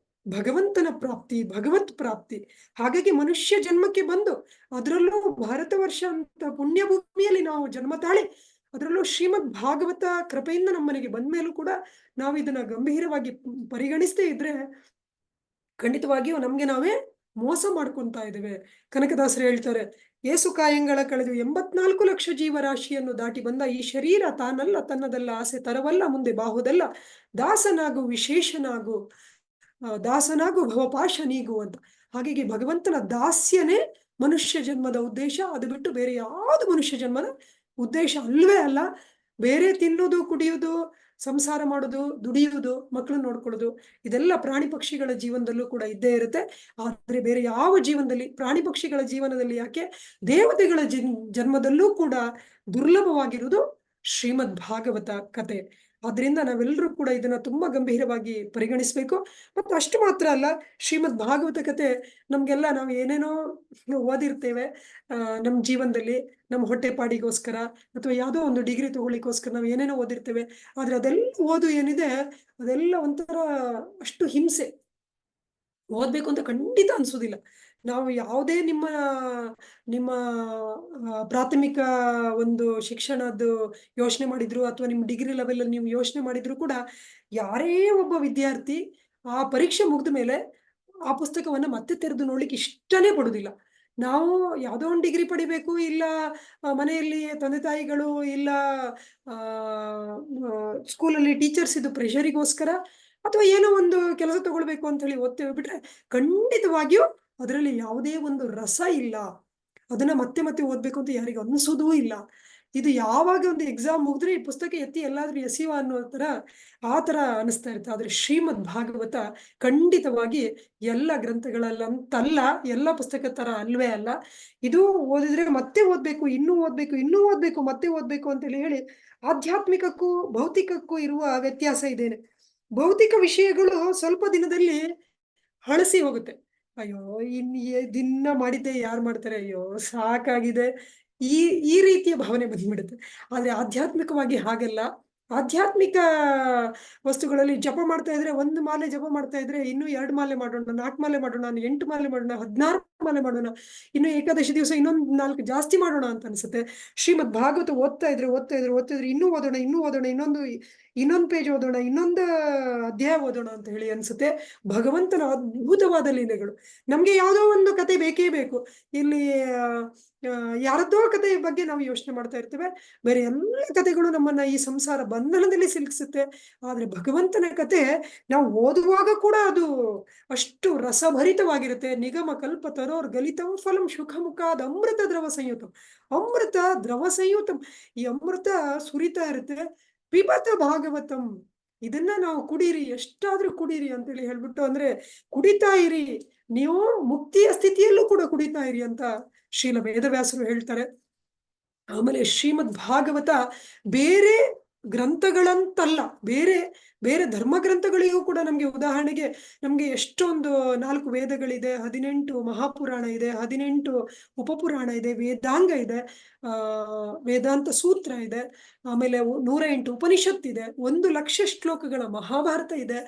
ಭಗವಂತನ ಪ್ರಾಪ್ತಿ, ಭಗವತ್ ಪ್ರಾಪ್ತಿ. ಹಾಗಾಗಿ ಮನುಷ್ಯ ಜನ್ಮಕ್ಕೆ ಬಂದು ಅದರಲ್ಲೂ ಭಾರತ ವರ್ಷ ಅಂತ ಪುಣ್ಯ ಭೂಮಿಯಲ್ಲಿ ನಾವು ಜನ್ಮ ತಾಳಿ ಅದರಲ್ಲೂ ಶ್ರೀಮದ್ ಭಾಗವತ ಕೃಪೆಯಿಂದ ನಮ್ಮನೆಗೆ ಬಂದ ಮೇಲೂ ಕೂಡ ನಾವು ಇದನ್ನ ಗಂಭೀರವಾಗಿ ಪರಿಗಣಿಸದೇ ಇದ್ರೆ ಖಂಡಿತವಾಗಿಯೂ ನಮ್ಗೆ ನಾವೇ ಮೋಸ ಮಾಡ್ಕೊಂತಾ ಇದ್ದೇವೆ. ಕನಕದಾಸರು ಹೇಳ್ತಾರೆ, ಏಸು ಕಾಯಂಗಳ ಕಳೆದು 84 ಲಕ್ಷ ಜೀವರಾಶಿಯನ್ನು ದಾಟಿ ಬಂದ ಈ ಶರೀರ ತಾನಲ್ಲ, ತನ್ನದಲ್ಲ, ಆಸೆ ತರವಲ್ಲ, ಮುಂದೆ ಬಾಹುದಲ್ಲ, ದಾಸನಾಗು ವಿಶೇಷನಾಗು, ದಾಸನಾಗು ಭವಪಾಶ ನೀಗು ಅಂತ. ಹಾಗಾಗಿ ಭಗವಂತನ ದಾಸ್ಯನೇ ಮನುಷ್ಯ ಜನ್ಮದ ಉದ್ದೇಶ. ಅದು ಬಿಟ್ಟು ಬೇರೆ ಯಾವುದು ಮನುಷ್ಯ ಜನ್ಮದ ಉದ್ದೇಶ ಅಲ್ವೇ ಅಲ್ಲ. ಬೇರೆ ತಿನ್ನೋದು, ಕುಡಿಯೋದು, ಸಂಸಾರ ಮಾಡೋದು, ದುಡಿಯುವುದು, ಮಕ್ಕಳು ನೋಡ್ಕೊಳ್ಳೋದು, ಇದೆಲ್ಲ ಪ್ರಾಣಿ ಪಕ್ಷಿಗಳ ಜೀವನದಲ್ಲೂ ಕೂಡ ಇದ್ದೇ ಇರುತ್ತೆ. ಆದ್ರೆ ಬೇರೆ ಯಾವ ಜೀವನದಲ್ಲಿ, ಪ್ರಾಣಿ ಪಕ್ಷಿಗಳ ಜೀವನದಲ್ಲಿ ಯಾಕೆ, ದೇವತೆಗಳ ಜನ್ಮದಲ್ಲೂ ಕೂಡ ದುರ್ಲಭವಾಗಿರುವುದು ಶ್ರೀಮದ್ ಭಾಗವತ ಕತೆ. ಆದ್ರಿಂದ ನಾವೆಲ್ಲರೂ ಕೂಡ ಇದನ್ನ ತುಂಬಾ ಗಂಭೀರವಾಗಿ ಪರಿಗಣಿಸ್ಬೇಕು. ಮತ್ತು ಅಷ್ಟು ಮಾತ್ರ ಅಲ್ಲ, ಶ್ರೀಮದ್ ಭಾಗವತ ಕತೆ ನಮ್ಗೆಲ್ಲ ನಾವು ಏನೇನೋ ಓದಿರ್ತೇವೆ ನಮ್ಮ ಜೀವನದಲ್ಲಿ, ನಮ್ಮ ಹೊಟ್ಟೆಪಾಡಿಗೋಸ್ಕರ ಅಥವಾ ಯಾವುದೋ ಒಂದು ಡಿಗ್ರಿ ತಗೊಳ್ಳಿಕ್ಕೋಸ್ಕರ ನಾವು ಏನೇನೋ ಓದಿರ್ತೇವೆ. ಆದ್ರೆ ಅದೆಲ್ಲ ಓದು ಏನಿದೆ ಅದೆಲ್ಲ ಒಂಥರ ಅಷ್ಟು ಹಿಂಸೆ, ಓದ್ಬೇಕು ಅಂತ ಖಂಡಿತ ಅನ್ಸೋದಿಲ್ಲ. ನಾವು ಯಾವುದೇ ನಿಮ್ಮ ಪ್ರಾಥಮಿಕ ಒಂದು ಶಿಕ್ಷಣದ್ದು ಯೋಚನೆ ಮಾಡಿದ್ರು ಅಥವಾ ನಿಮ್ಮ ಡಿಗ್ರಿ ಲೆವೆಲ್ ಅಲ್ಲಿ ನೀವು ಯೋಚನೆ ಮಾಡಿದ್ರು ಕೂಡ ಯಾರೇ ಒಬ್ಬ ವಿದ್ಯಾರ್ಥಿ ಆ ಪರೀಕ್ಷೆ ಮುಗಿದ ಮೇಲೆ ಆ ಪುಸ್ತಕವನ್ನ ಮತ್ತೆ ತೆರೆದು ನೋಡ್ಲಿಕ್ಕೆ ಇಷ್ಟನೇ ಪಡುದಿಲ್ಲ. ನಾವು ಯಾವುದೋ ಒಂದು ಡಿಗ್ರಿ ಪಡಿಬೇಕು, ಇಲ್ಲ ಮನೆಯಲ್ಲಿ ತಂದೆ ತಾಯಿಗಳು, ಇಲ್ಲ ಸ್ಕೂಲಲ್ಲಿ ಟೀಚರ್ಸ್ ಇದು ಪ್ರೆಷರಿಗೋಸ್ಕರ, ಅಥವಾ ಏನೋ ಒಂದು ಕೆಲಸ ತಗೊಳ್ಬೇಕು ಅಂತ ಹೇಳಿ ಓದ್ತೇವೆ ಬಿಟ್ರೆ ಖಂಡಿತವಾಗಿಯೂ ಅದರಲ್ಲಿ ಯಾವುದೇ ಒಂದು ರಸ ಇಲ್ಲ. ಅದನ್ನ ಮತ್ತೆ ಮತ್ತೆ ಓದ್ಬೇಕು ಅಂತ ಯಾರಿಗೂ ಅನ್ಸೋದೂ ಇಲ್ಲ. ಇದು ಯಾವಾಗ ಒಂದು ಎಕ್ಸಾಮ್ ಮುಗಿದ್ರೆ ಈ ಪುಸ್ತಕ ಎತ್ತಿ ಎಲ್ಲಾದ್ರೂ ಎಸೆಯುವ ಅನ್ನೋ ಆ ತರ ಅನಿಸ್ತಾ ಇರುತ್ತೆ. ಆದ್ರೆ ಶ್ರೀಮದ್ ಭಾಗವತ ಖಂಡಿತವಾಗಿ ಎಲ್ಲ ಗ್ರಂಥಗಳಲ್ಲಂತಲ್ಲ, ಎಲ್ಲ ಪುಸ್ತಕ ತರ ಅಲ್ವೇ ಅಲ್ಲ. ಇದು ಓದಿದ್ರೆ ಮತ್ತೆ ಓದ್ಬೇಕು, ಇನ್ನೂ ಓದ್ಬೇಕು, ಇನ್ನೂ ಓದ್ಬೇಕು, ಮತ್ತೆ ಓದ್ಬೇಕು ಅಂತ ಹೇಳಿ ಆಧ್ಯಾತ್ಮಿಕಕ್ಕೂ ಭೌತಿಕಕ್ಕೂ ಇರುವ ವ್ಯತ್ಯಾಸ ಇದೇನೆ. ಭೌತಿಕ ವಿಷಯಗಳು ಸ್ವಲ್ಪ ದಿನದಲ್ಲಿ ಹಳಸಿ ಹೋಗುತ್ತೆ. ಅಯ್ಯೋ ದಿನ ಮಾಡಿದ್ದೆ ಯಾರು ಮಾಡ್ತಾರೆ, ಅಯ್ಯೋ ಸಾಕಾಗಿದೆ, ಈ ಈ ರೀತಿಯ ಭಾವನೆ ಬಂದ್ಬಿಡುತ್ತೆ. ಆದ್ರೆ ಆಧ್ಯಾತ್ಮಿಕವಾಗಿ ಹಾಗಲ್ಲ. ಆಧ್ಯಾತ್ಮಿಕ ವಸ್ತುಗಳಲ್ಲಿ ಜಪ ಮಾಡ್ತಾ ಇದ್ರೆ, ಒಂದು ಮಾಲೆ ಜಪ ಮಾಡ್ತಾ ಇದ್ರೆ ಇನ್ನು 2 ಮಾಲೆ ಮಾಡೋಣ, 4 ಮಾಲೆ ಮಾಡೋಣ, 8 ಮಾಲೆ ಮಾಡೋಣ, 16 ಮಾಲೆ ಮಾಡೋಣ, ಇನ್ನು ಏಕಾದಶಿ ದಿವಸ ಇನ್ನೊಂದು 4 ಜಾಸ್ತಿ ಮಾಡೋಣ ಅಂತ ಅನ್ಸುತ್ತೆ. ಶ್ರೀಮದ್ ಭಾಗವತ ಓದ್ತಾ ಇದ್ರೆ ಇನ್ನೂ ಓದೋಣ, ಇನ್ನೊಂದು ಪೇಜ್ ಓದೋಣ, ಇನ್ನೊಂದು ಅಧ್ಯಾಯ ಓದೋಣ ಅಂತ ಹೇಳಿ ಅನ್ಸುತ್ತೆ. ಭಗವಂತನ ಅದ್ಭುತವಾದ ಲೀಲೆಗಳು. ನಮ್ಗೆ ಯಾವುದೋ ಒಂದು ಕತೆ ಬೇಕೇ ಬೇಕು. ಇಲ್ಲಿ ಯಾರದ್ದೋ ಕಥೆ ಬಗ್ಗೆ ನಾವು ಯೋಚನೆ ಮಾಡ್ತಾ ಇರ್ತೇವೆ. ಬೇರೆ ಎಲ್ಲ ಕಥೆಗಳು ನಮ್ಮನ್ನ ಈ ಸಂಸಾರ ಬಂಧನದಲ್ಲಿ ಸಿಲುಕಿಸುತ್ತೆ. ಆದ್ರೆ ಭಗವಂತನ ಕತೆ ನಾವು ಓದುವಾಗ ಕೂಡ ಅದು ಅಷ್ಟು ರಸಭರಿತವಾಗಿರುತ್ತೆ. ನಿಗಮ ಕಲ್ಪ ತರೋರ್ ಗಲಿತಂ ಫಲಂ ಸುಖಮುಖಾದ ಅಮೃತ ದ್ರವ ಸಂಯುತಂ. ಅಮೃತ ದ್ರವ ಸಂಯುತಂ. ಈ ಅಮೃತ ಸುರಿತಾ ಇರುತ್ತೆ. ಪಿಬತ ಭಾಗವತಂ. ಇದನ್ನ ನಾವು ಕುಡೀರಿ, ಎಷ್ಟಾದ್ರೂ ಕುಡೀರಿ ಅಂತೇಳಿ ಹೇಳ್ಬಿಟ್ಟು, ಅಂದ್ರೆ ಕುಡಿತಾ ಇರಿ, ನೀವು ಮುಕ್ತಿಯ ಸ್ಥಿತಿಯಲ್ಲೂ ಕೂಡ ಕುಡಿತಾ ಇರಿ ಅಂತ ಶ್ರೀಲ ವೇದವ್ಯಾಸರು ಹೇಳ್ತಾರೆ. ಆಮೇಲೆ ಶ್ರೀಮದ್ ಭಾಗವತ ಬೇರೆ ಗ್ರಂಥಗಳಂತಲ್ಲ, ಬೇರೆ ಬೇರೆ ಧರ್ಮ ಗ್ರಂಥಗಳಿಗೂ ಕೂಡ ನಮ್ಗೆ ಉದಾಹರಣೆಗೆ ನಮ್ಗೆ ಎಷ್ಟೊಂದು 4 ವೇದಗಳಿದೆ, 18 ಮಹಾಪುರಾಣ ಇದೆ, 18 ಉಪಪುರಾಣ ಇದೆ, ವೇದಾಂಗ ಇದೆ, ವೇದಾಂತ ಸೂತ್ರ ಇದೆ, ಆಮೇಲೆ 108 ಉಪನಿಷತ್ತಿದೆ, 1,00,000 ಶ್ಲೋಕಗಳ ಮಹಾಭಾರತ ಇದೆ.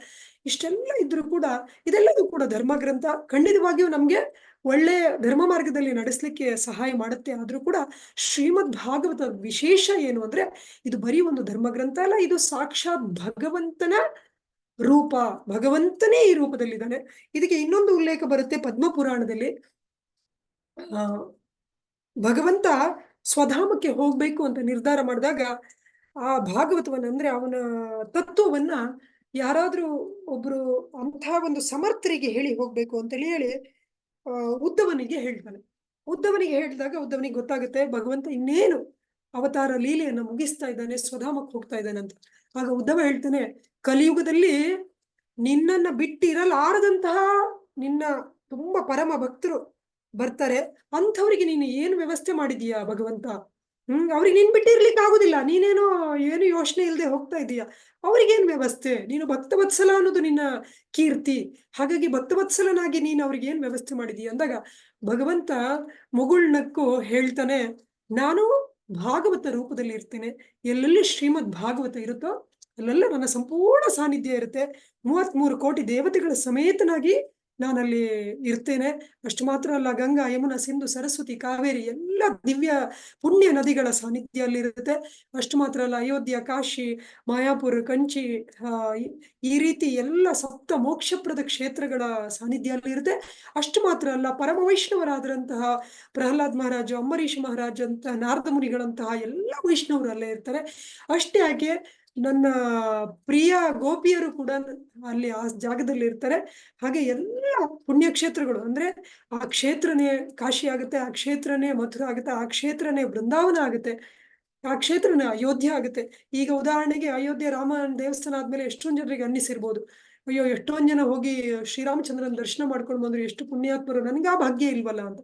ಇಷ್ಟೆಲ್ಲ ಇದ್ರೂ ಕೂಡ ಇದೆಲ್ಲದೂ ಕೂಡ ಧರ್ಮ ಗ್ರಂಥ. ಖಂಡಿತವಾಗಿಯೂ ನಮ್ಗೆ ಒಳ್ಳೆ ಧರ್ಮ ಮಾರ್ಗದಲ್ಲಿ ನಡೆಸಲಿಕ್ಕೆ ಸಹಾಯ ಮಾಡುತ್ತೆ. ಆದ್ರೂ ಕೂಡ ಶ್ರೀಮದ್ ಭಾಗವತ ವಿಶೇಷ ಏನು ಅಂದ್ರೆ, ಇದು ಬರೀ ಒಂದು ಧರ್ಮ ಗ್ರಂಥ ಅಲ್ಲ, ಇದು ಸಾಕ್ಷಾತ್ ಭಗವಂತನ ರೂಪ. ಭಗವಂತನೇ ಈ ರೂಪದಲ್ಲಿದ್ದಾನೆ. ಇದಕ್ಕೆ ಇನ್ನೊಂದು ಉಲ್ಲೇಖ ಬರುತ್ತೆ ಪದ್ಮಪುರಾಣದಲ್ಲಿ. ಭಗವಂತ ಸ್ವಧಾಮಕ್ಕೆ ಹೋಗ್ಬೇಕು ಅಂತ ನಿರ್ಧಾರ ಮಾಡಿದಾಗ ಆ ಭಾಗವತವನ್ನ, ಅಂದ್ರೆ ಅವನ ತತ್ವವನ್ನ ಯಾರಾದ್ರೂ ಒಬ್ರು ಅಂಥ ಒಂದು ಸಮರ್ಥರಿಗೆ ಹೇಳಿ ಹೋಗ್ಬೇಕು ಅಂತೇಳಿ ಹೇಳಿ ಉದ್ದವನಿಗೆ ಹೇಳ್ತಾನೆ. ಉದ್ದವನಿಗೆ ಹೇಳಿದಾಗ ಉದ್ದವನಿಗೆ ಗೊತ್ತಾಗುತ್ತೆ ಭಗವಂತ ಇನ್ನೇನು ಅವತಾರ ಲೀಲೆಯನ್ನ ಮುಗಿಸ್ತಾ ಇದ್ದಾನೆ, ಸ್ವಧಾಮಕ್ಕೆ ಹೋಗ್ತಾ ಇದ್ದಾನೆ ಅಂತ. ಆಗ ಉದ್ದವ ಹೇಳ್ತಾನೆ, ಕಲಿಯುಗದಲ್ಲಿ ನಿನ್ನನ್ನ ಬಿಟ್ಟಿರಲಾರದಂತಹ ನಿನ್ನ ತುಂಬಾ ಪರಮ ಭಕ್ತರು ಬರ್ತಾರೆ. ಅಂಥವ್ರಿಗೆ ನೀನು ಏನು ವ್ಯವಸ್ಥೆ ಮಾಡಿದೀಯಾ ಭಗವಂತ? ಅವ್ರಿಗೆ ನೀನ್ ಬಿಟ್ಟಿರ್ಲಿಕ್ಕೆ ಆಗುದಿಲ್ಲ. ನೀನೇನೋ ಏನು ಯೋಚನೆ ಇಲ್ಲದೆ ಹೋಗ್ತಾ ಇದೀಯ. ಅವ್ರಿಗೇನ್ ವ್ಯವಸ್ಥೆ? ನೀನು ಭಕ್ತವತ್ಸಲ ಅನ್ನೋದು ನಿನ್ನ ಕೀರ್ತಿ. ಹಾಗಾಗಿ ಭಕ್ತವತ್ಸಲನಾಗಿ ನೀನು ಅವ್ರಿಗೆ ಏನ್ ವ್ಯವಸ್ಥೆ ಮಾಡಿದೀಯ ಅಂದಾಗ ಭಗವಂತ ಮುಗುಳ್ನಕ್ಕು ಹೇಳ್ತಾನೆ, ನಾನು ಭಾಗವತ ರೂಪದಲ್ಲಿ ಇರ್ತೇನೆ. ಎಲ್ಲೆಲ್ಲಿ ಶ್ರೀಮದ್ ಭಾಗವತ ಇರುತ್ತೋ ಅಲ್ಲೆಲ್ಲ ನನ್ನ ಸಂಪೂರ್ಣ ಸಾನ್ನಿಧ್ಯ ಇರುತ್ತೆ. 33 ಕೋಟಿ ದೇವತೆಗಳ ಸಮೇತನಾಗಿ ನಾನಲ್ಲಿ ಇರ್ತೇನೆ. ಅಷ್ಟು ಮಾತ್ರ ಅಲ್ಲ, ಗಂಗಾ, ಯಮುನಾ, ಸಿಂಧು, ಸರಸ್ವತಿ, ಕಾವೇರಿ ಎಲ್ಲ ದಿವ್ಯ ಪುಣ್ಯ ನದಿಗಳ ಸಾನ್ನಿಧ್ಯ ಅಲ್ಲಿರುತ್ತೆ. ಅಷ್ಟು ಮಾತ್ರ ಅಲ್ಲ, ಅಯೋಧ್ಯ, ಕಾಶಿ, ಮಾಯಾಪುರ, ಕಂಚಿ, ಈ ರೀತಿ ಎಲ್ಲ ಸಪ್ತ ಮೋಕ್ಷಪ್ರದ ಕ್ಷೇತ್ರಗಳ ಸಾನ್ನಿಧ್ಯ ಅಲ್ಲಿರುತ್ತೆ. ಅಷ್ಟು ಮಾತ್ರ ಅಲ್ಲ, ಪರಮ ವೈಷ್ಣವರಾದಂತಹ ಪ್ರಹ್ಲಾದ್ ಮಹಾರಾಜ, ಅಂಬರೀಷ್ ಮಹಾರಾಜ್ ಅಂತ ನಾರದ ಮುನಿಗಳಂತಹ ಎಲ್ಲ ವೈಷ್ಣವರು ಅಲ್ಲೇ ಇರ್ತಾರೆ. ಅಷ್ಟೇ ಯಾಕೆ, ನನ್ನ ಪ್ರಿಯ ಗೋಪಿಯರು ಕೂಡ ಅಲ್ಲಿ ಆ ಜಾಗದಲ್ಲಿ ಇರ್ತಾರೆ. ಹಾಗೆ ಎಲ್ಲ ಪುಣ್ಯಕ್ಷೇತ್ರಗಳು, ಅಂದ್ರೆ ಆ ಕ್ಷೇತ್ರನೇ ಕಾಶಿ ಆಗುತ್ತೆ, ಆ ಕ್ಷೇತ್ರನೇ ಮಥುರ ಆಗುತ್ತೆ, ಆ ಕ್ಷೇತ್ರನೇ ಬೃಂದಾವನ ಆಗುತ್ತೆ, ಆ ಕ್ಷೇತ್ರನೇ ಅಯೋಧ್ಯೆ ಆಗುತ್ತೆ. ಈಗ ಉದಾಹರಣೆಗೆ ಅಯೋಧ್ಯೆ ರಾಮ ದೇವಸ್ಥಾನ ಆದ್ಮೇಲೆ ಎಷ್ಟೊಂದು ಜನರಿಗೆ ಅನ್ನಿಸಿರ್ಬೋದು, ಅಯ್ಯೋ ಎಷ್ಟೊಂದು ಜನ ಹೋಗಿ ಶ್ರೀರಾಮಚಂದ್ರನ ದರ್ಶನ ಮಾಡ್ಕೊಂಡು ಬಂದ್ರು, ಎಷ್ಟು ಪುಣ್ಯಾತ್ಮರು, ನನಗೆ ಆ ಭಾಗ್ಯ ಇಲ್ವಲ್ಲ ಅಂತ.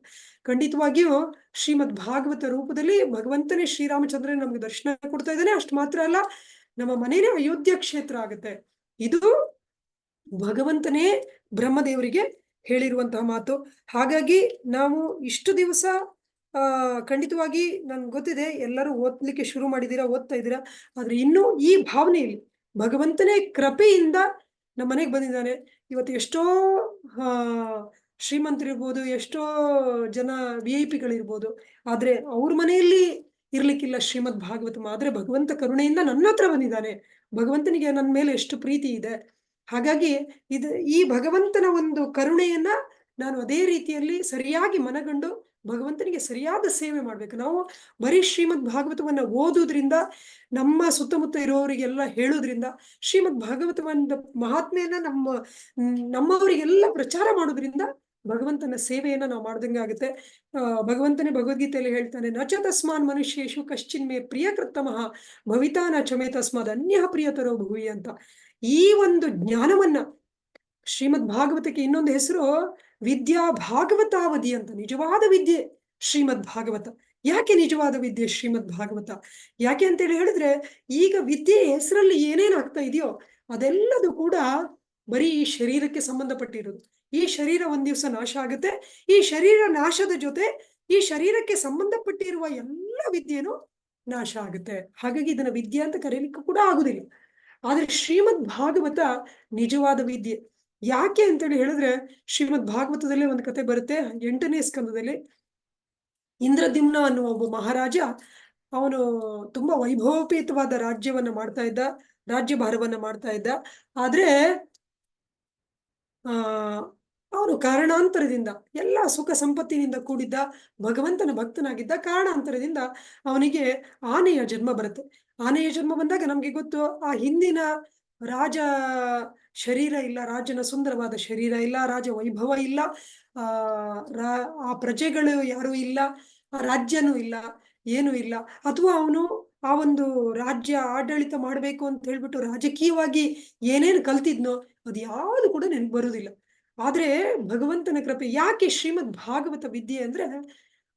ಖಂಡಿತವಾಗಿಯೂ ಶ್ರೀಮದ್ ಭಾಗವತ ರೂಪದಲ್ಲಿ ಭಗವಂತನೇ ಶ್ರೀರಾಮಚಂದ್ರನೇ ನಮ್ಗೆ ದರ್ಶನ ಕೊಡ್ತಾ ಇದ್ದಾನೆ. ಅಷ್ಟು ಮಾತ್ರ ಅಲ್ಲ, ನಮ್ಮ ಮನೇನೆ ಅಯೋಧ್ಯ ಕ್ಷೇತ್ರ ಆಗುತ್ತೆ. ಇದು ಭಗವಂತನೇ ಬ್ರಹ್ಮದೇವರಿಗೆ ಹೇಳಿರುವಂತಹ ಮಾತು. ಹಾಗಾಗಿ ನಾವು ಇಷ್ಟು ದಿವಸ ಖಂಡಿತವಾಗಿ ನನ್ಗೆ ಗೊತ್ತಿದೆ ಎಲ್ಲರೂ ಓದ್ಲಿಕ್ಕೆ ಶುರು ಮಾಡಿದ್ದೀರಾ, ಓದ್ತಾ ಇದ್ದೀರಾ. ಆದ್ರೆ ಇನ್ನೂ ಈ ಭಾವನೆಯಲ್ಲಿ ಭಗವಂತನೇ ಕೃಪೆಯಿಂದ ನಮ್ಮ ಮನೆಗೆ ಬಂದಿದ್ದಾನೆ. ಇವತ್ತು ಎಷ್ಟೋ ಶ್ರೀಮಂತರಿರ್ಬೋದು, ಎಷ್ಟೋ ಜನ VIP ಗಳಿರ್ಬೋದು, ಆದ್ರೆ ಅವ್ರ ಮನೆಯಲ್ಲಿ ಇರ್ಲಿಕ್ಕಿಲ್ಲ ಶ್ರೀಮದ್ ಭಾಗವತಂ. ಆದ್ರೆ ಭಗವಂತ ಕರುಣೆಯಿಂದ ನನ್ನ ಹತ್ರ ಬಂದಿದ್ದಾನೆ. ಭಗವಂತನಿಗೆ ನನ್ನ ಮೇಲೆ ಎಷ್ಟು ಪ್ರೀತಿ ಇದೆ. ಹಾಗಾಗಿ ಈ ಭಗವಂತನ ಒಂದು ಕರುಣೆಯನ್ನ ನಾನು ಅದೇ ರೀತಿಯಲ್ಲಿ ಸರಿಯಾಗಿ ಮನಗಂಡು ಭಗವಂತನಿಗೆ ಸರಿಯಾದ ಸೇವೆ ಮಾಡ್ಬೇಕು. ನಾವು ಬರೀ ಶ್ರೀಮದ್ ಭಾಗವತವನ್ನ ಓದುವುದ್ರಿಂದ, ನಮ್ಮ ಸುತ್ತಮುತ್ತ ಇರೋರಿಗೆಲ್ಲ ಹೇಳೋದ್ರಿಂದ, ಶ್ರೀಮದ್ ಭಾಗವತವನ್ನ ಮಹಾತ್ಮೆಯನ್ನ ನಮ್ಮವರಿಗೆಲ್ಲ ಪ್ರಚಾರ ಮಾಡೋದ್ರಿಂದ ಭಗವಂತನ ಸೇವೆಯನ್ನ ನಾವು ಮಾಡ್ದಂಗೆ ಆಗುತ್ತೆ. ಭಗವಂತನೇ ಭಗವದ್ಗೀತೆಯಲ್ಲಿ ಹೇಳ್ತಾನೆ, ನಚ ತಸ್ಮಾನ್ ಮನುಷ್ಯೇಶು ಕಶ್ಚಿನ್ ಮೇ ಪ್ರಿಯಕೃತ್ತಮಃ ಭವಿತಾ ನ ಚಮೇ ತಸ್ಮಾದ್ ಅನ್ಯ ಪ್ರಿಯತರೋ ಭುವಿ ಅಂತ. ಈ ಒಂದು ಜ್ಞಾನವನ್ನ, ಶ್ರೀಮದ್ ಭಾಗವತಕ್ಕೆ ಇನ್ನೊಂದು ಹೆಸರು ವಿದ್ಯಾ ಭಾಗವತಾವಧಿ ಅಂತ. ನಿಜವಾದ ವಿದ್ಯೆ ಶ್ರೀಮದ್ ಭಾಗವತ. ಯಾಕೆ ನಿಜವಾದ ವಿದ್ಯೆ ಶ್ರೀಮದ್ ಭಾಗವತ? ಯಾಕೆ ಅಂತೇಳಿ ಹೇಳಿದ್ರೆ, ಈಗ ವಿದ್ಯೆ ಹೆಸರಲ್ಲಿ ಏನೇನಾಗ್ತಾ ಇದೆಯೋ ಅದೆಲ್ಲದು ಕೂಡ ಬರೀ ಈ ಶರೀರಕ್ಕೆ ಸಂಬಂಧಪಟ್ಟಿರೋದು. ಈ ಶರೀರ ಒಂದ್ ದಿವಸ ನಾಶ ಆಗುತ್ತೆ. ಈ ಶರೀರ ನಾಶದ ಜೊತೆ ಈ ಶರೀರಕ್ಕೆ ಸಂಬಂಧಪಟ್ಟಿರುವ ಎಲ್ಲ ವಿದ್ಯೆನೂ ನಾಶ ಆಗುತ್ತೆ. ಹಾಗಾಗಿ ಇದನ್ನ ವಿದ್ಯೆ ಅಂತ ಕರೀಲಿಕ್ಕೂ ಕೂಡ ಆಗುದಿಲ್ಲ. ಆದ್ರೆ ಶ್ರೀಮದ್ ಭಾಗವತ ನಿಜವಾದ ವಿದ್ಯೆ. ಯಾಕೆ ಅಂತೇಳಿ ಹೇಳಿದ್ರೆ, ಶ್ರೀಮದ್ ಭಾಗವತದಲ್ಲಿ ಒಂದು ಕತೆ ಬರುತ್ತೆ 8ನೇ ಸ್ಕಂದದಲ್ಲಿ. ಇಂದ್ರದ್ಯುಮ್ನ ಅನ್ನುವ ಒಬ್ಬ ಮಹಾರಾಜ, ಅವನು ತುಂಬಾ ವೈಭವೋಪೇತವಾದ ರಾಜ್ಯವನ್ನ ಮಾಡ್ತಾ ಇದ್ದ, ರಾಜ್ಯಭಾರವನ್ನ ಮಾಡ್ತಾ ಇದ್ದ. ಆದ್ರೆ ಅವನು ಕಾರಣಾಂತರದಿಂದ, ಎಲ್ಲ ಸುಖ ಸಂಪತ್ತಿನಿಂದ ಕೂಡಿದ್ದ, ಭಗವಂತನ ಭಕ್ತನಾಗಿದ್ದ. ಕಾರಣಾಂತರದಿಂದ ಅವನಿಗೆ ಆನೆಯ ಜನ್ಮ ಬರುತ್ತೆ. ಆನೆಯ ಜನ್ಮ ಬಂದಾಗ ನಮ್ಗೆ ಗೊತ್ತು, ಆ ಹಿಂದಿನ ರಾಜ ಶರೀರ ಇಲ್ಲ, ರಾಜನ ಸುಂದರವಾದ ಶರೀರ ಇಲ್ಲ, ರಾಜ ವೈಭವ ಇಲ್ಲ, ಆ ಪ್ರಜೆಗಳು ಯಾರು ಇಲ್ಲ, ಆ ರಾಜ್ಯನೂ ಇಲ್ಲ, ಏನೂ ಇಲ್ಲ. ಅಥವಾ ಅವನು ಆ ಒಂದು ರಾಜ್ಯ ಆಡಳಿತ ಮಾಡ್ಬೇಕು ಅಂತ ಹೇಳ್ಬಿಟ್ಟು ರಾಜಕೀಯವಾಗಿ ಏನೇನು ಕಲ್ತಿದ್ನೋ ಅದು ಯಾವುದು ಕೂಡ ನೆನಪು ಬರುವುದಿಲ್ಲ. ಆದ್ರೆ ಭಗವಂತನ ಕೃಪೆ. ಯಾಕೆ ಶ್ರೀಮದ್ ಭಾಗವತ ವಿದ್ಯೆ ಅಂದ್ರೆ,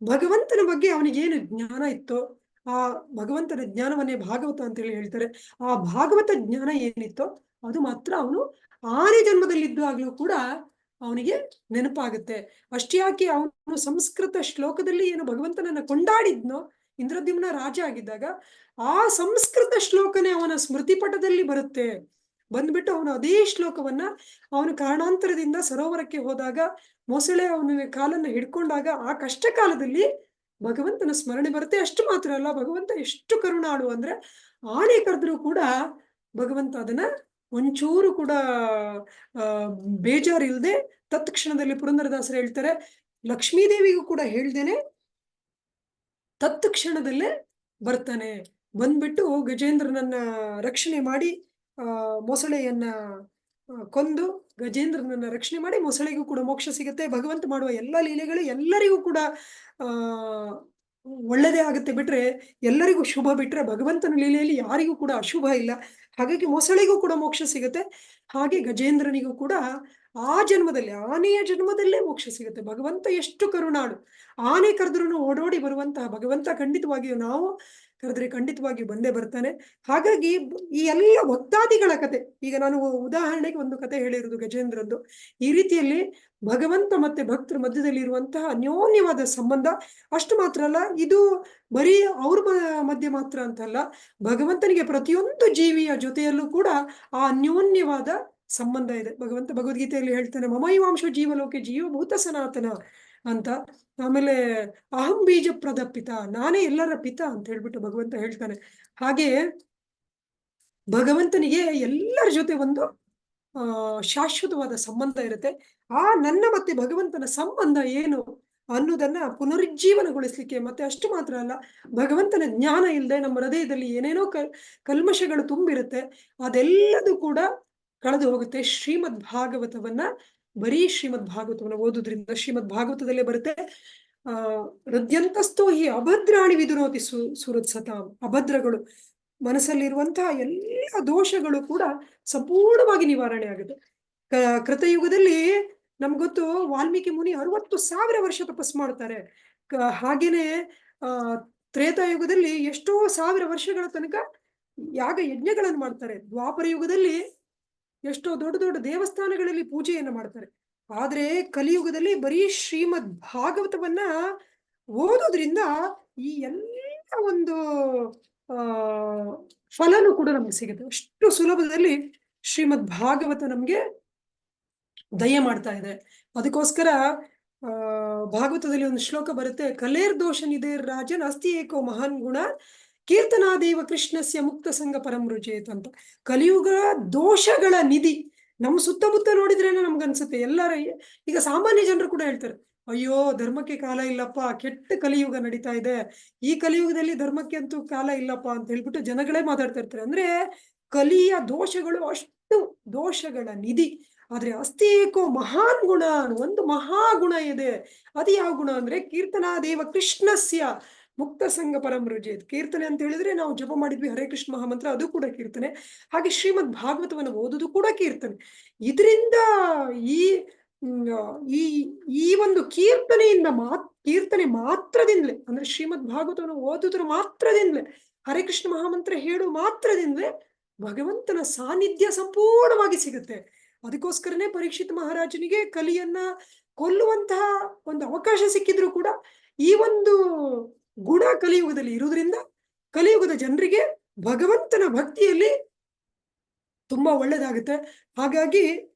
ಭಗವಂತನ ಬಗ್ಗೆ ಅವನಿಗೇನು ಜ್ಞಾನ ಇತ್ತೋ, ಆ ಭಗವಂತನ ಜ್ಞಾನವನ್ನೇ ಭಾಗವತ ಅಂತ ಹೇಳಿ ಹೇಳ್ತಾರೆ. ಆ ಭಾಗವತ ಜ್ಞಾನ ಏನಿತ್ತೋ ಅದು ಮಾತ್ರ ಅವನು ಆನೆ ಜನ್ಮದಲ್ಲಿದ್ದಾಗ್ಲೂ ಕೂಡ ಅವನಿಗೆ ನೆನಪಾಗುತ್ತೆ. ಅಷ್ಟೇ ಯಾಕೆ, ಅವನು ಸಂಸ್ಕೃತ ಶ್ಲೋಕದಲ್ಲಿ ಏನು ಭಗವಂತನನ್ನ ಕೊಂಡಾಡಿದ್ನೋ ಇಂದ್ರದ್ಯುಮ್ನ ರಾಜ ಆಗಿದ್ದಾಗ, ಆ ಸಂಸ್ಕೃತ ಶ್ಲೋಕನೇ ಅವನ ಸ್ಮೃತಿ ಪಟದಲ್ಲಿ ಬರುತ್ತೆ. ಬಂದ್ಬಿಟ್ಟು ಅವನು ಅದೇ ಶ್ಲೋಕವನ್ನ ಅವನು ಕಾರಣಾಂತರದಿಂದ ಸರೋವರಕ್ಕೆ ಹೋದಾಗ ಮೊಸಳೆ ಅವನ ಕಾಲನ್ನ ಹಿಡ್ಕೊಂಡಾಗ ಆ ಕಷ್ಟ ಕಾಲದಲ್ಲಿ ಭಗವಂತನ ಸ್ಮರಣೆ ಬರುತ್ತೆ. ಅಷ್ಟು ಮಾತ್ರ ಅಲ್ಲ, ಭಗವಂತ ಎಷ್ಟು ಕರುಣಾಳು ಅಂದ್ರೆ, ಆನೆ ಕರೆದ್ರೂ ಕೂಡ ಭಗವಂತ ಅದನ್ನ ಒಂಚೂರು ಕೂಡ ಬೇಜಾರಿಲ್ದೆ ತತ್ಕ್ಷಣದಲ್ಲಿ ಪುರಂದರದಾಸರು ಹೇಳ್ತಾರೆ, ಲಕ್ಷ್ಮೀದೇವಿಗೂ ಕೂಡ ಹೇಳ್ದೇನೆ ತತ್ಕ್ಷಣದಲ್ಲೇ ಬರ್ತಾನೆ. ಬಂದ್ಬಿಟ್ಟು ಗಜೇಂದ್ರನನ್ನ ರಕ್ಷಣೆ ಮಾಡಿ, ಮೊಸಳೆಯನ್ನ ಕೊಂದು ಗಜೇಂದ್ರನನ್ನ ರಕ್ಷಣೆ ಮಾಡಿ ಮೊಸಳೆಗೂ ಕೂಡ ಮೋಕ್ಷ ಸಿಗುತ್ತೆ. ಭಗವಂತ ಮಾಡುವ ಎಲ್ಲ ಲೀಲೆಗಳು ಎಲ್ಲರಿಗೂ ಕೂಡ ಒಳ್ಳೆದೇ ಆಗುತ್ತೆ ಬಿಟ್ರೆ, ಎಲ್ಲರಿಗೂ ಶುಭ ಬಿಟ್ರೆ ಭಗವಂತನ ಲೀಲೆಯಲ್ಲಿ ಯಾರಿಗೂ ಕೂಡ ಅಶುಭ ಇಲ್ಲ. ಹಾಗಾಗಿ ಮೊಸಳೆಗೂ ಕೂಡ ಮೋಕ್ಷ ಸಿಗುತ್ತೆ. ಹಾಗೆ ಗಜೇಂದ್ರನಿಗೂ ಕೂಡ ಆ ಜನ್ಮದಲ್ಲಿ, ಆನೆಯ ಜನ್ಮದಲ್ಲೇ ಮೋಕ್ಷ ಸಿಗುತ್ತೆ. ಭಗವಂತ ಎಷ್ಟು ಕರುಣಾಳು. ಆನೆ ಕರೆದ್ರೂ ಓಡೋಡಿ ಬರುವಂತಹ ಭಗವಂತ ಖಂಡಿತವಾಗಿಯೂ ನಾವು ಕರೆದ್ರೆ ಖಂಡಿತವಾಗಿಯೂ ಬಂದೇ ಬರ್ತಾನೆ. ಹಾಗಾಗಿ ಈ ಎಲ್ಲ ಭಕ್ತಾದಿಗಳ ಕತೆ, ಈಗ ನಾನು ಉದಾಹರಣೆಗೆ ಒಂದು ಕತೆ ಹೇಳಿರುವುದು ಗಜೇಂದ್ರದ್ದು. ಈ ರೀತಿಯಲ್ಲಿ ಭಗವಂತ ಮತ್ತೆ ಭಕ್ತರ ಮಧ್ಯದಲ್ಲಿ ಇರುವಂತಹ ಅನ್ಯೋನ್ಯವಾದ ಸಂಬಂಧ. ಅಷ್ಟು ಮಾತ್ರ ಅಲ್ಲ, ಇದು ಬರೀ ಅವ್ರ ಮಧ್ಯೆ ಮಾತ್ರ ಅಂತಲ್ಲ, ಭಗವಂತನಿಗೆ ಪ್ರತಿಯೊಂದು ಜೀವಿಯ ಜೊತೆಯಲ್ಲೂ ಕೂಡ ಆ ಅನ್ಯೋನ್ಯವಾದ ಸಂಬಂಧ ಇದೆ. ಭಗವಂತ ಭಗವದ್ಗೀತೆಯಲ್ಲಿ ಹೇಳ್ತಾನೆ, ಮಮೈವಾಂಶ ಜೀವಲೋಕೆ ಜೀವಭೂತ ಸನಾತನ ಅಂತ. ಆಮೇಲೆ ಅಹಂ ಬೀಜ ಪ್ರದ ಪಿತ, ನಾನೇ ಎಲ್ಲರ ಪಿತ ಅಂತ ಹೇಳ್ಬಿಟ್ಟು ಭಗವಂತ ಹೇಳ್ತಾನೆ. ಹಾಗೆ ಭಗವಂತನಿಗೆ ಎಲ್ಲರ ಜೊತೆ ಒಂದು ಶಾಶ್ವತವಾದ ಸಂಬಂಧ ಇರುತ್ತೆ. ಆ ನನ್ನ ಮತ್ತೆ ಭಗವಂತನ ಸಂಬಂಧ ಏನು ಅನ್ನೋದನ್ನ ಪುನರುಜ್ಜೀವನಗೊಳಿಸ್ಲಿಕ್ಕೆ, ಮತ್ತೆ ಅಷ್ಟು ಮಾತ್ರ ಅಲ್ಲ, ಭಗವಂತನ ಜ್ಞಾನ ಇಲ್ಲದೆ ನಮ್ಮ ಹೃದಯದಲ್ಲಿ ಏನೇನೋ ಕಲ್ಮಶಗಳು ತುಂಬಿರುತ್ತೆ, ಅದೆಲ್ಲದೂ ಕೂಡ ಕಳೆದು ಹೋಗುತ್ತೆ. ಶ್ರೀಮದ್ ಭಾಗವತವನ್ನ, ಬರೀ ಶ್ರೀಮದ್ ಭಾಗವತವನ್ನ ಓದುದ್ರಿಂದ, ಶ್ರೀಮದ್ ಭಾಗವತದಲ್ಲೇ ಬರುತ್ತೆ, ಹೃದಯಂತಸ್ಥೋ ಹಿ ಅಭದ್ರಾಣಿ ವಿದುನೋತಿ ಸುಹೃತ್ಸತಾಂ. ಅಭದ್ರಗಳು, ಮನಸ್ಸಲ್ಲಿರುವಂತಹ ಎಲ್ಲ ದೋಷಗಳು ಕೂಡ ಸಂಪೂರ್ಣವಾಗಿ ನಿವಾರಣೆ ಆಗುತ್ತೆ. ಕೃತಯುಗದಲ್ಲಿ ನಮ್ಗೊತ್ತು, ವಾಲ್ಮೀಕಿ ಮುನಿ 60,000 ವರ್ಷ ತಪಸ್ ಮಾಡ್ತಾರೆ. ಹಾಗೇನೆ ತ್ರೇತಾಯುಗದಲ್ಲಿ ಎಷ್ಟೋ 1000 ವರ್ಷಗಳ ತನಕ ಯಾಗ ಯಜ್ಞಗಳನ್ನು ಮಾಡ್ತಾರೆ. ದ್ವಾಪರ ಯುಗದಲ್ಲಿ ಎಷ್ಟೋ ದೊಡ್ಡ ದೊಡ್ಡ ದೇವಸ್ಥಾನಗಳಲ್ಲಿ ಪೂಜೆಯನ್ನ ಮಾಡ್ತಾರೆ. ಆದ್ರೆ ಕಲಿಯುಗದಲ್ಲಿ ಬರೀ ಶ್ರೀಮದ್ ಭಾಗವತವನ್ನ ಓದೋದ್ರಿಂದ ಈ ಎಲ್ಲ ಒಂದು ಫಲನೂ ಕೂಡ ನಮ್ಗೆ ಸಿಗುತ್ತೆ. ಅಷ್ಟು ಸುಲಭದಲ್ಲಿ ಶ್ರೀಮದ್ ಭಾಗವತ ನಮ್ಗೆ ದಯ ಮಾಡ್ತಾ ಇದೆ. ಅದಕ್ಕೋಸ್ಕರ ಭಾಗವತದಲ್ಲಿ ಒಂದು ಶ್ಲೋಕ ಬರುತ್ತೆ, ಕಲೇರ್ ದೋಷ ನಿಧೇರ್ ರಾಜನ್ ಅಸ್ತಿ ಏಕೋ ಮಹಾನ್ ಗುಣ ಕೀರ್ತನಾದೇವ ಕೃಷ್ಣಸ್ಯ ಮುಕ್ತ ಸಂಘ ಪರಮೃಜೇತ್ ಅಂತ. ಕಲಿಯುಗ ದೋಷಗಳ ನಿಧಿ. ನಮ್ಮ ಸುತ್ತಮುತ್ತ ನೋಡಿದ್ರೇನೆ ನಮ್ಗನ್ಸುತ್ತೆ, ಎಲ್ಲರ ಈಗ ಸಾಮಾನ್ಯ ಜನರು ಕೂಡ ಹೇಳ್ತಾರೆ, ಅಯ್ಯೋ ಧರ್ಮಕ್ಕೆ ಕಾಲ ಇಲ್ಲಪ್ಪ, ಕೆಟ್ಟ ಕಲಿಯುಗ ನಡೀತಾ ಇದೆ, ಈ ಕಲಿಯುಗದಲ್ಲಿ ಧರ್ಮಕ್ಕೆ ಅಂತೂ ಕಾಲ ಇಲ್ಲಪ್ಪ ಅಂತ ಹೇಳ್ಬಿಟ್ಟು ಜನಗಳೇ ಮಾತಾಡ್ತಾ ಇರ್ತಾರೆ. ಅಂದ್ರೆ ಕಲಿಯ ದೋಷಗಳು ಅಷ್ಟು ದೋಷಗಳ ನಿಧಿ. ಆದ್ರೆ ಅಸ್ತಿ ಏಕೋ ಮಹಾನ್ ಗುಣ, ಒಂದು ಮಹಾಗುಣ ಇದೆ. ಅದು ಯಾವ ಗುಣ ಅಂದ್ರೆ, ಕೀರ್ತನಾದೇವ ಕೃಷ್ಣಸ್ಯ ಮುಕ್ತ ಸಂಘ ಪರಮೃಜೇತ್. ಕೀರ್ತನೆ ಅಂತ ಹೇಳಿದ್ರೆ ನಾವು ಜಪ ಮಾಡಿದ್ವಿ ಹರೇ ಕೃಷ್ಣ ಮಹಾಮಂತ್ರ, ಅದು ಕೂಡ ಕೀರ್ತನೆ. ಹಾಗೆ ಶ್ರೀಮದ್ ಭಾಗವತವನ್ನು ಓದುದು ಕೂಡ ಕೀರ್ತನೆ. ಇದರಿಂದ ಈ ಒಂದು ಕೀರ್ತನೆಯಿಂದ ಕೀರ್ತನೆ ಮಾತ್ರದಿಂದಲೇ, ಅಂದ್ರೆ ಶ್ರೀಮದ್ ಭಾಗವತವನ್ನು ಓದುದ್ರ ಮಾತ್ರದಿಂದಲೇ, ಹರೇ ಕೃಷ್ಣ ಮಹಾಮಂತ್ರ ಹೇಳು ಮಾತ್ರದಿಂದಲೇ ಭಗವಂತನ ಸಾನ್ನಿಧ್ಯ ಸಂಪೂರ್ಣವಾಗಿ ಸಿಗುತ್ತೆ. ಅದಕ್ಕೋಸ್ಕರನೇ ಪರೀಕ್ಷಿತ್ ಮಹಾರಾಜನಿಗೆ ಕಲಿಯನ್ನ ಕೊಲ್ಲುವಂತಹ ಒಂದು ಅವಕಾಶ ಸಿಕ್ಕಿದ್ರು ಕೂಡ ಈ ಒಂದು ಗುಣ ಕಲಿಯುಗದಲ್ಲಿ ಇರುವುದರಿಂದ ಕಲಿಯುಗದ ಜನರಿಗೆ ಭಗವಂತನ ಭಕ್ತಿಯಲ್ಲಿ ತುಂಬಾ ಒಳ್ಳೇದಾಗುತ್ತೆ. ಹಾಗಾಗಿ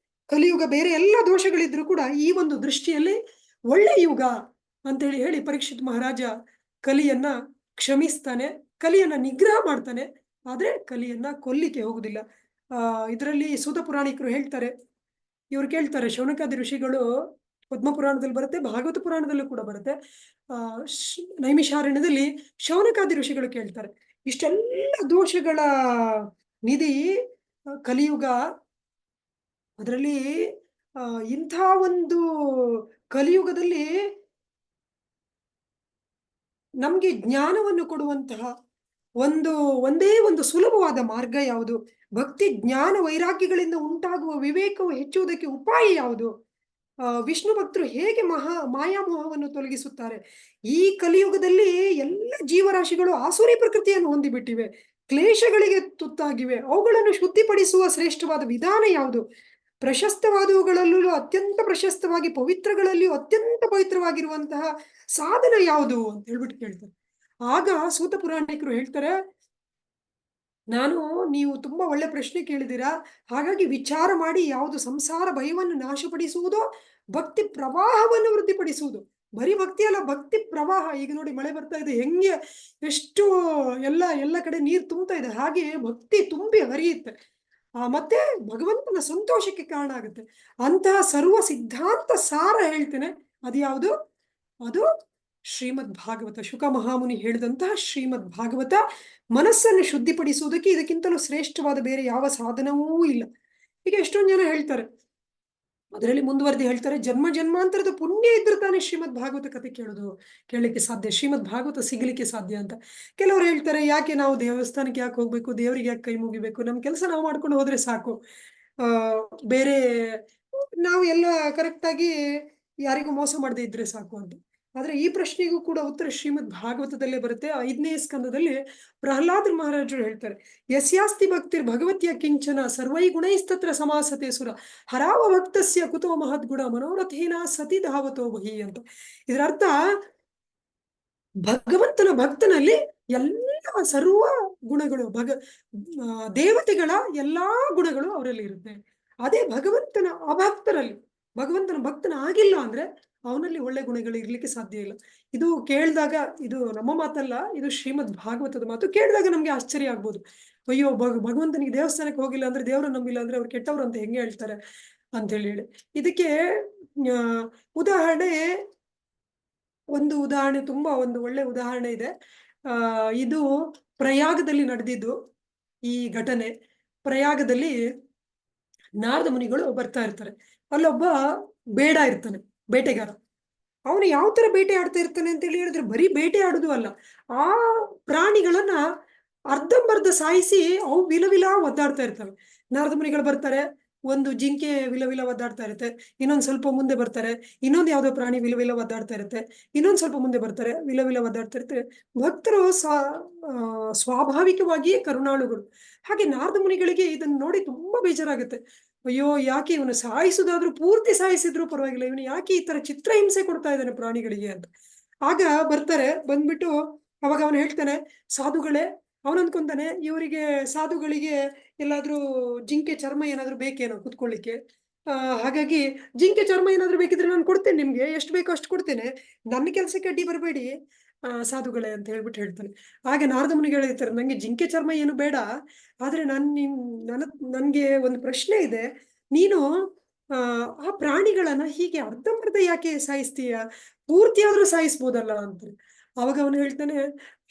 ಕಲಿಯುಗ ಬೇರೆ ಎಲ್ಲ ದೋಷಗಳಿದ್ರು ಕೂಡ ಈ ಒಂದು ದೃಷ್ಟಿಯಲ್ಲಿ ಒಳ್ಳೆ ಯುಗ ಅಂತೇಳಿ ಹೇಳಿ ಪರೀಕ್ಷಿತ್ ಮಹಾರಾಜ ಕಲಿಯನ್ನ ಕ್ಷಮಿಸ್ತಾನೆ, ಕಲಿಯನ್ನ ನಿಗ್ರಹ ಮಾಡ್ತಾನೆ, ಆದ್ರೆ ಕಲಿಯನ್ನ ಕೊಲ್ಲಿಕ್ಕೆ ಹೋಗುದಿಲ್ಲ. ಇದರಲ್ಲಿ ಸೂತ ಪುರಾಣಿಕರು ಹೇಳ್ತಾರೆ, ಇವ್ರು ಕೇಳ್ತಾರೆ, ಶೌನಕಾದಿ ಋಷಿಗಳು ಪದ್ಮಪುರಾಣದಲ್ಲಿ ಬರುತ್ತೆ, ಭಾಗವತ ಪುರಾಣದಲ್ಲೂ ಕೂಡ ಬರುತ್ತೆ. ನೈಮಿಷಾರಣ್ಯದಲ್ಲಿ ಶೌನಕಾದಿ ಋಷಿಗಳು ಕೇಳ್ತಾರೆ, ಇಷ್ಟೆಲ್ಲ ದೋಷಗಳ ನಿಧಿ ಕಲಿಯುಗ, ಅದರಲ್ಲಿ ಇಂಥ ಒಂದು ಕಲಿಯುಗದಲ್ಲಿ ನಮ್ಗೆ ಜ್ಞಾನವನ್ನು ಕೊಡುವಂತಹ ಒಂದೇ ಒಂದು ಸುಲಭವಾದ ಮಾರ್ಗ ಯಾವುದು? ಭಕ್ತಿ ಜ್ಞಾನ ವೈರಾಗ್ಯಗಳಿಂದ ಉಂಟಾಗುವ ವಿವೇಕವು ಹೆಚ್ಚುವುದಕ್ಕೆ ಉಪಾಯ ಯಾವುದು? ವಿಷ್ಣು ಭಕ್ತರು ಹೇಗೆ ಮಾಯಾಮೋಹವನ್ನು ತೊಲಗಿಸುತ್ತಾರೆ? ಈ ಕಲಿಯುಗದಲ್ಲಿ ಎಲ್ಲ ಜೀವರಾಶಿಗಳು ಆಸುರಿ ಪ್ರಕೃತಿಯನ್ನು ಹೊಂದಿಬಿಟ್ಟಿವೆ, ಕ್ಲೇಶಗಳಿಗೆ ತುತ್ತಾಗಿವೆ. ಅವುಗಳನ್ನು ಶುದ್ಧಿಪಡಿಸುವ ಶ್ರೇಷ್ಠವಾದ ವಿಧಾನ ಯಾವುದು? ಪ್ರಶಸ್ತವಾದವುಗಳಲ್ಲೂ ಅತ್ಯಂತ ಪ್ರಶಸ್ತವಾಗಿ, ಪವಿತ್ರಗಳಲ್ಲಿಯೂ ಅತ್ಯಂತ ಪವಿತ್ರವಾಗಿರುವಂತಹ ಸಾಧನ ಯಾವುದು ಅಂತ ಹೇಳ್ಬಿಟ್ಟು ಕೇಳ್ತಾರೆ. ಆಗ ಸೂತ ಪುರಾಣಿಕರು ಹೇಳ್ತಾರೆ, ನೀವು ತುಂಬಾ ಒಳ್ಳೆ ಪ್ರಶ್ನೆ ಕೇಳಿದಿರಾ, ಹಾಗಾಗಿ ವಿಚಾರ ಮಾಡಿ ಯಾವುದು ಸಂಸಾರ ಭಯವನ್ನು ನಾಶಪಡಿಸುವುದೋ ಭಕ್ತಿ ಪ್ರವಾಹವನ್ನು ವೃದ್ಧಿಪಡಿಸುವುದು. ಬರೀ ಭಕ್ತಿ ಅಲ್ಲ, ಭಕ್ತಿ ಪ್ರವಾಹ. ಈಗ ನೋಡಿ ಮಳೆ ಬರ್ತಾ ಇದೆ, ಹೆಂಗೆ ಎಷ್ಟು ಎಲ್ಲ ಕಡೆ ನೀರು ತುಂಬ್ತಾ ಇದೆ, ಹಾಗೆ ಭಕ್ತಿ ತುಂಬಿ ಹರಿಯುತ್ತೆ. ಮತ್ತೆ ಭಗವಂತನ ಸಂತೋಷಕ್ಕೆ ಕಾರಣ ಆಗುತ್ತೆ. ಅಂತಹ ಸರ್ವ ಸಿದ್ಧಾಂತ ಸಾರ ಹೇಳ್ತೇನೆ, ಅದು ಯಾವುದು? ಅದು ಶ್ರೀಮದ್ ಭಾಗವತ. ಶುಕ ಮಹಾಮುನಿ ಹೇಳಿದಂತಹ ಶ್ರೀಮದ್ ಭಾಗವತ ಮನಸ್ಸನ್ನು ಶುದ್ಧಿಪಡಿಸುವುದಕ್ಕೆ ಇದಕ್ಕಿಂತಲೂ ಶ್ರೇಷ್ಠವಾದ ಬೇರೆ ಯಾವ ಸಾಧನವೂ ಇಲ್ಲ. ಈಗ ಎಷ್ಟೊಂದು ಜನ ಹೇಳ್ತಾರೆ, ಅದರಲ್ಲಿ ಮುಂದುವರೆದು ಹೇಳ್ತಾರೆ, ಜನ್ಮ ಜನ್ಮಾಂತರದ ಪುಣ್ಯ ಇದ್ರೆ ತಾನೇ ಶ್ರೀಮದ್ ಭಾಗವತ ಕಥೆ ಕೇಳಲಿಕ್ಕೆ ಸಾಧ್ಯ, ಶ್ರೀಮದ್ ಭಾಗವತ ಸಿಗಲಿಕ್ಕೆ ಸಾಧ್ಯ ಅಂತ. ಕೆಲವರು ಹೇಳ್ತಾರೆ, ಯಾಕೆ ನಾವು ದೇವಸ್ಥಾನಕ್ಕೆ ಯಾಕೆ ಹೋಗ್ಬೇಕು, ದೇವರಿಗೆ ಯಾಕೆ ಕೈ ಮುಗಿಬೇಕು, ನಮ್ಮ ಕೆಲಸ ನಾವು ಮಾಡ್ಕೊಂಡು ಹೋದ್ರೆ ಸಾಕು, ಬೇರೆ ನಾವು ಎಲ್ಲ ಕರೆಕ್ಟಾಗಿ ಯಾರಿಗೂ ಮೋಸ ಮಾಡದೇ ಇದ್ರೆ ಸಾಕು ಅಂತ. ಆದ್ರೆ ಈ ಪ್ರಶ್ನೆಗೂ ಕೂಡ ಉತ್ತರ ಶ್ರೀಮದ್ ಭಾಗವತದಲ್ಲೇ ಬರುತ್ತೆ. 5ನೇ ಸ್ಕಂದದಲ್ಲಿ ಪ್ರಹ್ಲಾದ್ ಮಹಾರಾಜರು ಹೇಳ್ತಾರೆ, ಯಸ್ಯಾಸ್ತಿ ಭಕ್ತಿರ್ ಭಗವತಿಯ ಕಿಂಚನ ಸರ್ವೈ ಗುಣೈಸ್ತತ್ರ ಸಮಾಸತೆ ಸುರ ಹರಾವ ಭಕ್ತಸ್ಯ ಕುತೋ ಮಹದ್ಗುಣ ಮನೋರಥೇನ ಸತಿ ಧಾವತೋ ಬಹಿ ಅಂತ. ಇದರ ಅರ್ಥ, ಭಗವಂತನ ಭಕ್ತನಲ್ಲಿ ಎಲ್ಲ ಸರ್ವ ಗುಣಗಳು, ದೇವತೆಗಳ ಎಲ್ಲಾ ಗುಣಗಳು ಅವರಲ್ಲಿ ಇರುತ್ತೆ. ಅದೇ ಭಗವಂತನ ಅಭಕ್ತರಲ್ಲಿ, ಭಗವಂತನ ಭಕ್ತನ ಆಗಿಲ್ಲ ಅಂದ್ರೆ ಅವನಲ್ಲಿ ಒಳ್ಳೆ ಗುಣಗಳು ಇರ್ಲಿಕ್ಕೆ ಸಾಧ್ಯ ಇಲ್ಲ. ಇದು ಕೇಳಿದಾಗ, ಇದು ನಮ್ಮ ಮಾತಲ್ಲ, ಇದು ಶ್ರೀಮದ್ ಭಾಗವತದ ಮಾತು. ಕೇಳಿದಾಗ ನಮ್ಗೆ ಆಶ್ಚರ್ಯ ಆಗ್ಬೋದು, ಅಯ್ಯೋ ಭಗವಂತನಿಗೆ ದೇವಸ್ಥಾನಕ್ಕೆ ಹೋಗಿಲ್ಲ ಅಂದ್ರೆ, ದೇವರು ನಂಬಿಲ್ಲ ಅಂದ್ರೆ ಅವ್ರು ಕೆಟ್ಟವರು ಅಂತ ಹೆಂಗೆ ಹೇಳ್ತಾರೆ ಅಂತ ಹೇಳಿ. ಇದಕ್ಕೆ ಉದಾಹರಣೆ, ಒಂದು ಉದಾಹರಣೆ, ತುಂಬಾ ಒಂದು ಒಳ್ಳೆ ಉದಾಹರಣೆ ಇದೆ. ಇದು ಪ್ರಯಾಗದಲ್ಲಿ ನಡೆದಿದ್ದು ಈ ಘಟನೆ. ಪ್ರಯಾಗದಲ್ಲಿ ನಾರದ ಮುನಿಗಳು ಬರ್ತಾ ಇರ್ತಾರೆ, ಅಲ್ಲೊಬ್ಬ ಬೇಡ ಇರ್ತಾನೆ, ಬೇಟೆಗಾರ. ಅವನು ಯಾವ ತರ ಬೇಟೆ ಆಡ್ತಾ ಇರ್ತಾನೆ ಅಂತ ಹೇಳಿದ್ರೆ, ಬರೀ ಬೇಟೆ ಆಡುದು ಅಲ್ಲ, ಆ ಪ್ರಾಣಿಗಳನ್ನ ಅರ್ಧಂಬರ್ಧ ಸಾಯಿಸಿ ಅವು ವಿಲವಿಲ ಒದ್ದಾಡ್ತಾ ಇರ್ತವೆ. ನಾರದ ಮುನಿಗಳು ಬರ್ತಾರೆ, ಒಂದು ಜಿಂಕೆ ವಿಲವಿಲ ಒದ್ದಾಡ್ತಾ ಇರುತ್ತೆ, ಇನ್ನೊಂದ್ ಸ್ವಲ್ಪ ಮುಂದೆ ಬರ್ತಾರೆ, ಇನ್ನೊಂದು ಯಾವ್ದೋ ಪ್ರಾಣಿ ವಿಲವಿಲ ಒದ್ದಾಡ್ತಾ ಇರುತ್ತೆ, ಇನ್ನೊಂದ್ ಸ್ವಲ್ಪ ಮುಂದೆ ಬರ್ತಾರೆ, ವಿಲವಿಲ ಒದ್ದಾಡ್ತಾ ಇರ್ತಾರೆ. ಭಕ್ತರು ಸ್ವಾಭಾವಿಕವಾಗಿಯೇ ಕರುಣಾಳುಗಳು. ಹಾಗೆ ನಾರದ ಮುನಿಗಳಿಗೆ ಇದನ್ನ ನೋಡಿ ತುಂಬಾ ಬೇಜಾರಾಗುತ್ತೆ. ಅಯ್ಯೋ, ಯಾಕೆ ಇವನು ಸಾಯಿಸುದಾದ್ರೂ ಪೂರ್ತಿ ಸಾಯಿಸಿದ್ರು ಪರವಾಗಿಲ್ಲ, ಇವನು ಯಾಕೆ ಈ ತರ ಚಿತ್ರಹಿಂಸೆ ಕೊಡ್ತಾ ಇದ್ದಾನೆ ಪ್ರಾಣಿಗಳಿಗೆ ಅಂತ. ಆಗ ಬರ್ತಾರೆ, ಬಂದ್ಬಿಟ್ಟು ಅವಾಗ ಅವನು ಹೇಳ್ತಾನೆ, ಸಾಧುಗಳೇ, ಅವನು ಅನ್ಕೊಂತಾನೆ, ಇವರಿಗೆ ಸಾಧುಗಳಿಗೆ ಎಲ್ಲಾದ್ರೂ ಜಿಂಕೆ ಚರ್ಮ ಏನಾದ್ರು ಬೇಕೇನೋ ಕುತ್ಕೊಳ್ಳಿಕ್ಕೆ, ಹಾಗಾಗಿ ಜಿಂಕೆ ಚರ್ಮ ಏನಾದ್ರು ಬೇಕಿದ್ರೆ ನಾನು ಕೊಡ್ತೇನೆ, ನಿಮ್ಗೆ ಎಷ್ಟು ಬೇಕೋ ಅಷ್ಟು ಕೊಡ್ತೇನೆ, ನನ್ನ ಕೆಲಸಕ್ಕೆ ಅಡ್ಡಿ ಬರಬೇಡಿ ಸಾಧುಗಳೇ ಅಂತ ಹೇಳ್ಬಿಟ್ಟು ಹೇಳ್ತಾನೆ. ಹಾಗೆ ನಾರದ ಮುನಿಗಳು ಹೇಳ್ತಾರೆ, ನಂಗೆ ಜಿಂಕೆ ಚರ್ಮ ಏನು ಬೇಡ, ಆದ್ರೆ ನನ್ಗೆ ಒಂದು ಪ್ರಶ್ನೆ ಇದೆ, ನೀನು ಆ ಪ್ರಾಣಿಗಳನ್ನ ಹೀಗೆ ಅರ್ಧಂಬರ್ಧ ಯಾಕೆ ಸಾಯಿಸ್ತೀಯ, ಪೂರ್ತಿ ಆದ್ರೂ ಸಾಯಿಸ್ಬೋದಲ್ಲ ಅಂತ. ಅವಾಗ ಅವನು ಹೇಳ್ತಾನೆ,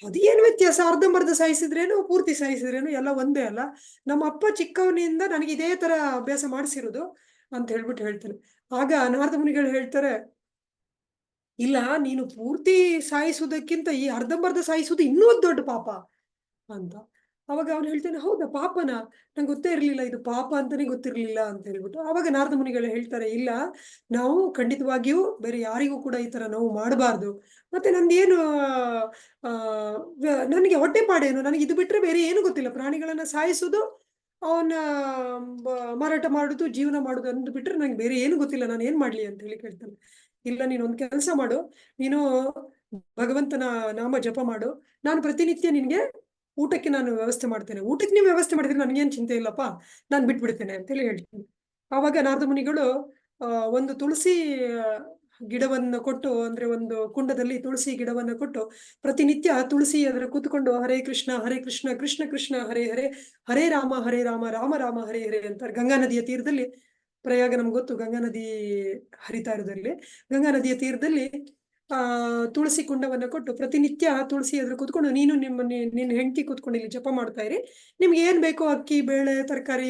ಅದೇನು ವ್ಯತ್ಯಾಸ, ಅರ್ಧಂಬರ್ಧ ಸಾಯಿಸಿದ್ರೇನು ಪೂರ್ತಿ ಸಾಯಿಸಿದ್ರೇನು ಎಲ್ಲ ಒಂದೇ ಅಲ್ಲ, ನಮ್ಮ ಅಪ್ಪ ಚಿಕ್ಕವನಿಂದ ನನಗೆ ಇದೇ ತರ ಅಭ್ಯಾಸ ಮಾಡಿಸಿರೋದು ಅಂತ ಹೇಳ್ಬಿಟ್ಟು ಹೇಳ್ತಾನೆ. ಆಗ ನಾರದ ಮುನಿಗಳು ಹೇಳ್ತಾರೆ, ಇಲ್ಲ, ನೀನು ಪೂರ್ತಿ ಸಾಯಿಸುವುದಕ್ಕಿಂತ ಈ ಅರ್ಧಂಬರ್ಧ ಸಾಯಿಸುವುದು ಇನ್ನೂ ಒಂದು ದೊಡ್ಡ ಪಾಪ ಅಂತ. ಅವಾಗ ಅವನು ಹೇಳ್ತಾನೆ, ಹೌದಾ ಪಾಪನ, ನಂಗೆ ಗೊತ್ತೇ ಇರ್ಲಿಲ್ಲ, ಇದು ಪಾಪ ಅಂತಾನೆ ಗೊತ್ತಿರ್ಲಿಲ್ಲ ಅಂತ ಹೇಳ್ಬಿಟ್ಟು. ಅವಾಗ ನಾರದ ಮುನಿಗಳು ಹೇಳ್ತಾರೆ, ಇಲ್ಲ, ನಾವು ಖಂಡಿತವಾಗಿಯೂ ಬೇರೆ ಯಾರಿಗೂ ಕೂಡ ಈ ತರ ನೋವು ಮಾಡಬಾರ್ದು, ಮತ್ತೆ ನಂದೇನು ನನಗೆ ಹೊಟ್ಟೆಪಾಡೇನು, ನನಗೆ ಇದು ಬಿಟ್ರೆ ಬೇರೆ ಏನು ಗೊತ್ತಿಲ್ಲ, ಪ್ರಾಣಿಗಳನ್ನ ಸಾಯಿಸುದು ಅವನ ಮಾರಾಟ ಮಾಡುದು, ಜೀವನ ಮಾಡುದು ಅಂದ್ಬಿಟ್ರೆ ನಂಗೆ ಬೇರೆ ಏನು ಗೊತ್ತಿಲ್ಲ, ನಾನು ಏನ್ ಮಾಡ್ಲಿ ಅಂತ ಹೇಳಿ ಕೇಳ್ತಾನೆ. ಇಲ್ಲ, ನೀನು ಒಂದ್ ಕೆಲಸ ಮಾಡು, ನೀನು ಭಗವಂತನ ನಾಮ ಜಪ ಮಾಡು, ನಾನು ಪ್ರತಿನಿತ್ಯ ನಿನ್ಗೆ ಊಟಕ್ಕೆ ನಾನು ವ್ಯವಸ್ಥೆ ಮಾಡ್ತೇನೆ, ಊಟಕ್ಕೆ ನೀವು ವ್ಯವಸ್ಥೆ ಮಾಡಿದ್ರೆ ನನ್ಗೇನ್ ಚಿಂತೆ ಇಲ್ಲಪ್ಪ, ನಾನು ಬಿಟ್ಬಿಡ್ತೇನೆ ಅಂತೇಳಿ ಹೇಳ್ತೀನಿ. ಆವಾಗ ನಾರದ ಮುನಿಗಳು ಒಂದು ತುಳಸಿ ಗಿಡವನ್ನು ಕೊಟ್ಟು, ಅಂದ್ರೆ ಒಂದು ಕುಂಡದಲ್ಲಿ ತುಳಸಿ ಗಿಡವನ್ನು ಕೊಟ್ಟು, ಪ್ರತಿನಿತ್ಯ ತುಳಸಿ ಅದರ ಕೂತ್ಕೊಂಡು ಹರೇ ಕೃಷ್ಣ ಕೃಷ್ಣ ಕೃಷ್ಣ ಹರೇ ಹರೇ, ಹರೇ ರಾಮ ರಾಮ ರಾಮ ಹರೇ ಹರೇ ಅಂತಾರೆ. ಗಂಗಾ ನದಿಯ ತೀರದಲ್ಲಿ, ಪ್ರಯಾಗ ನಮ್ಗೆ ಗೊತ್ತು, ಗಂಗಾ ನದಿ ಹರಿತಾ ಇರೋದ್ರಲ್ಲಿ, ಗಂಗಾ ನದಿಯ ತೀರದಲ್ಲಿ ತುಳಸಿ ಕುಂಡವನ್ನ ಕೊಟ್ಟು ಪ್ರತಿನಿತ್ಯ ತುಳಸಿ ಎದುರು ಕೂತ್ಕೊಂಡು, ನೀನು ನಿನ್ನ ಹೆಂಡತಿ ಕೂತ್ಕೊಂಡು ಇಲ್ಲಿ ಜಪ ಮಾಡ್ತಾ ಇರಿ, ನಿಮ್ಗೆ ಏನ್ ಬೇಕೋ ಅಕ್ಕಿ ಬೇಳೆ ತರಕಾರಿ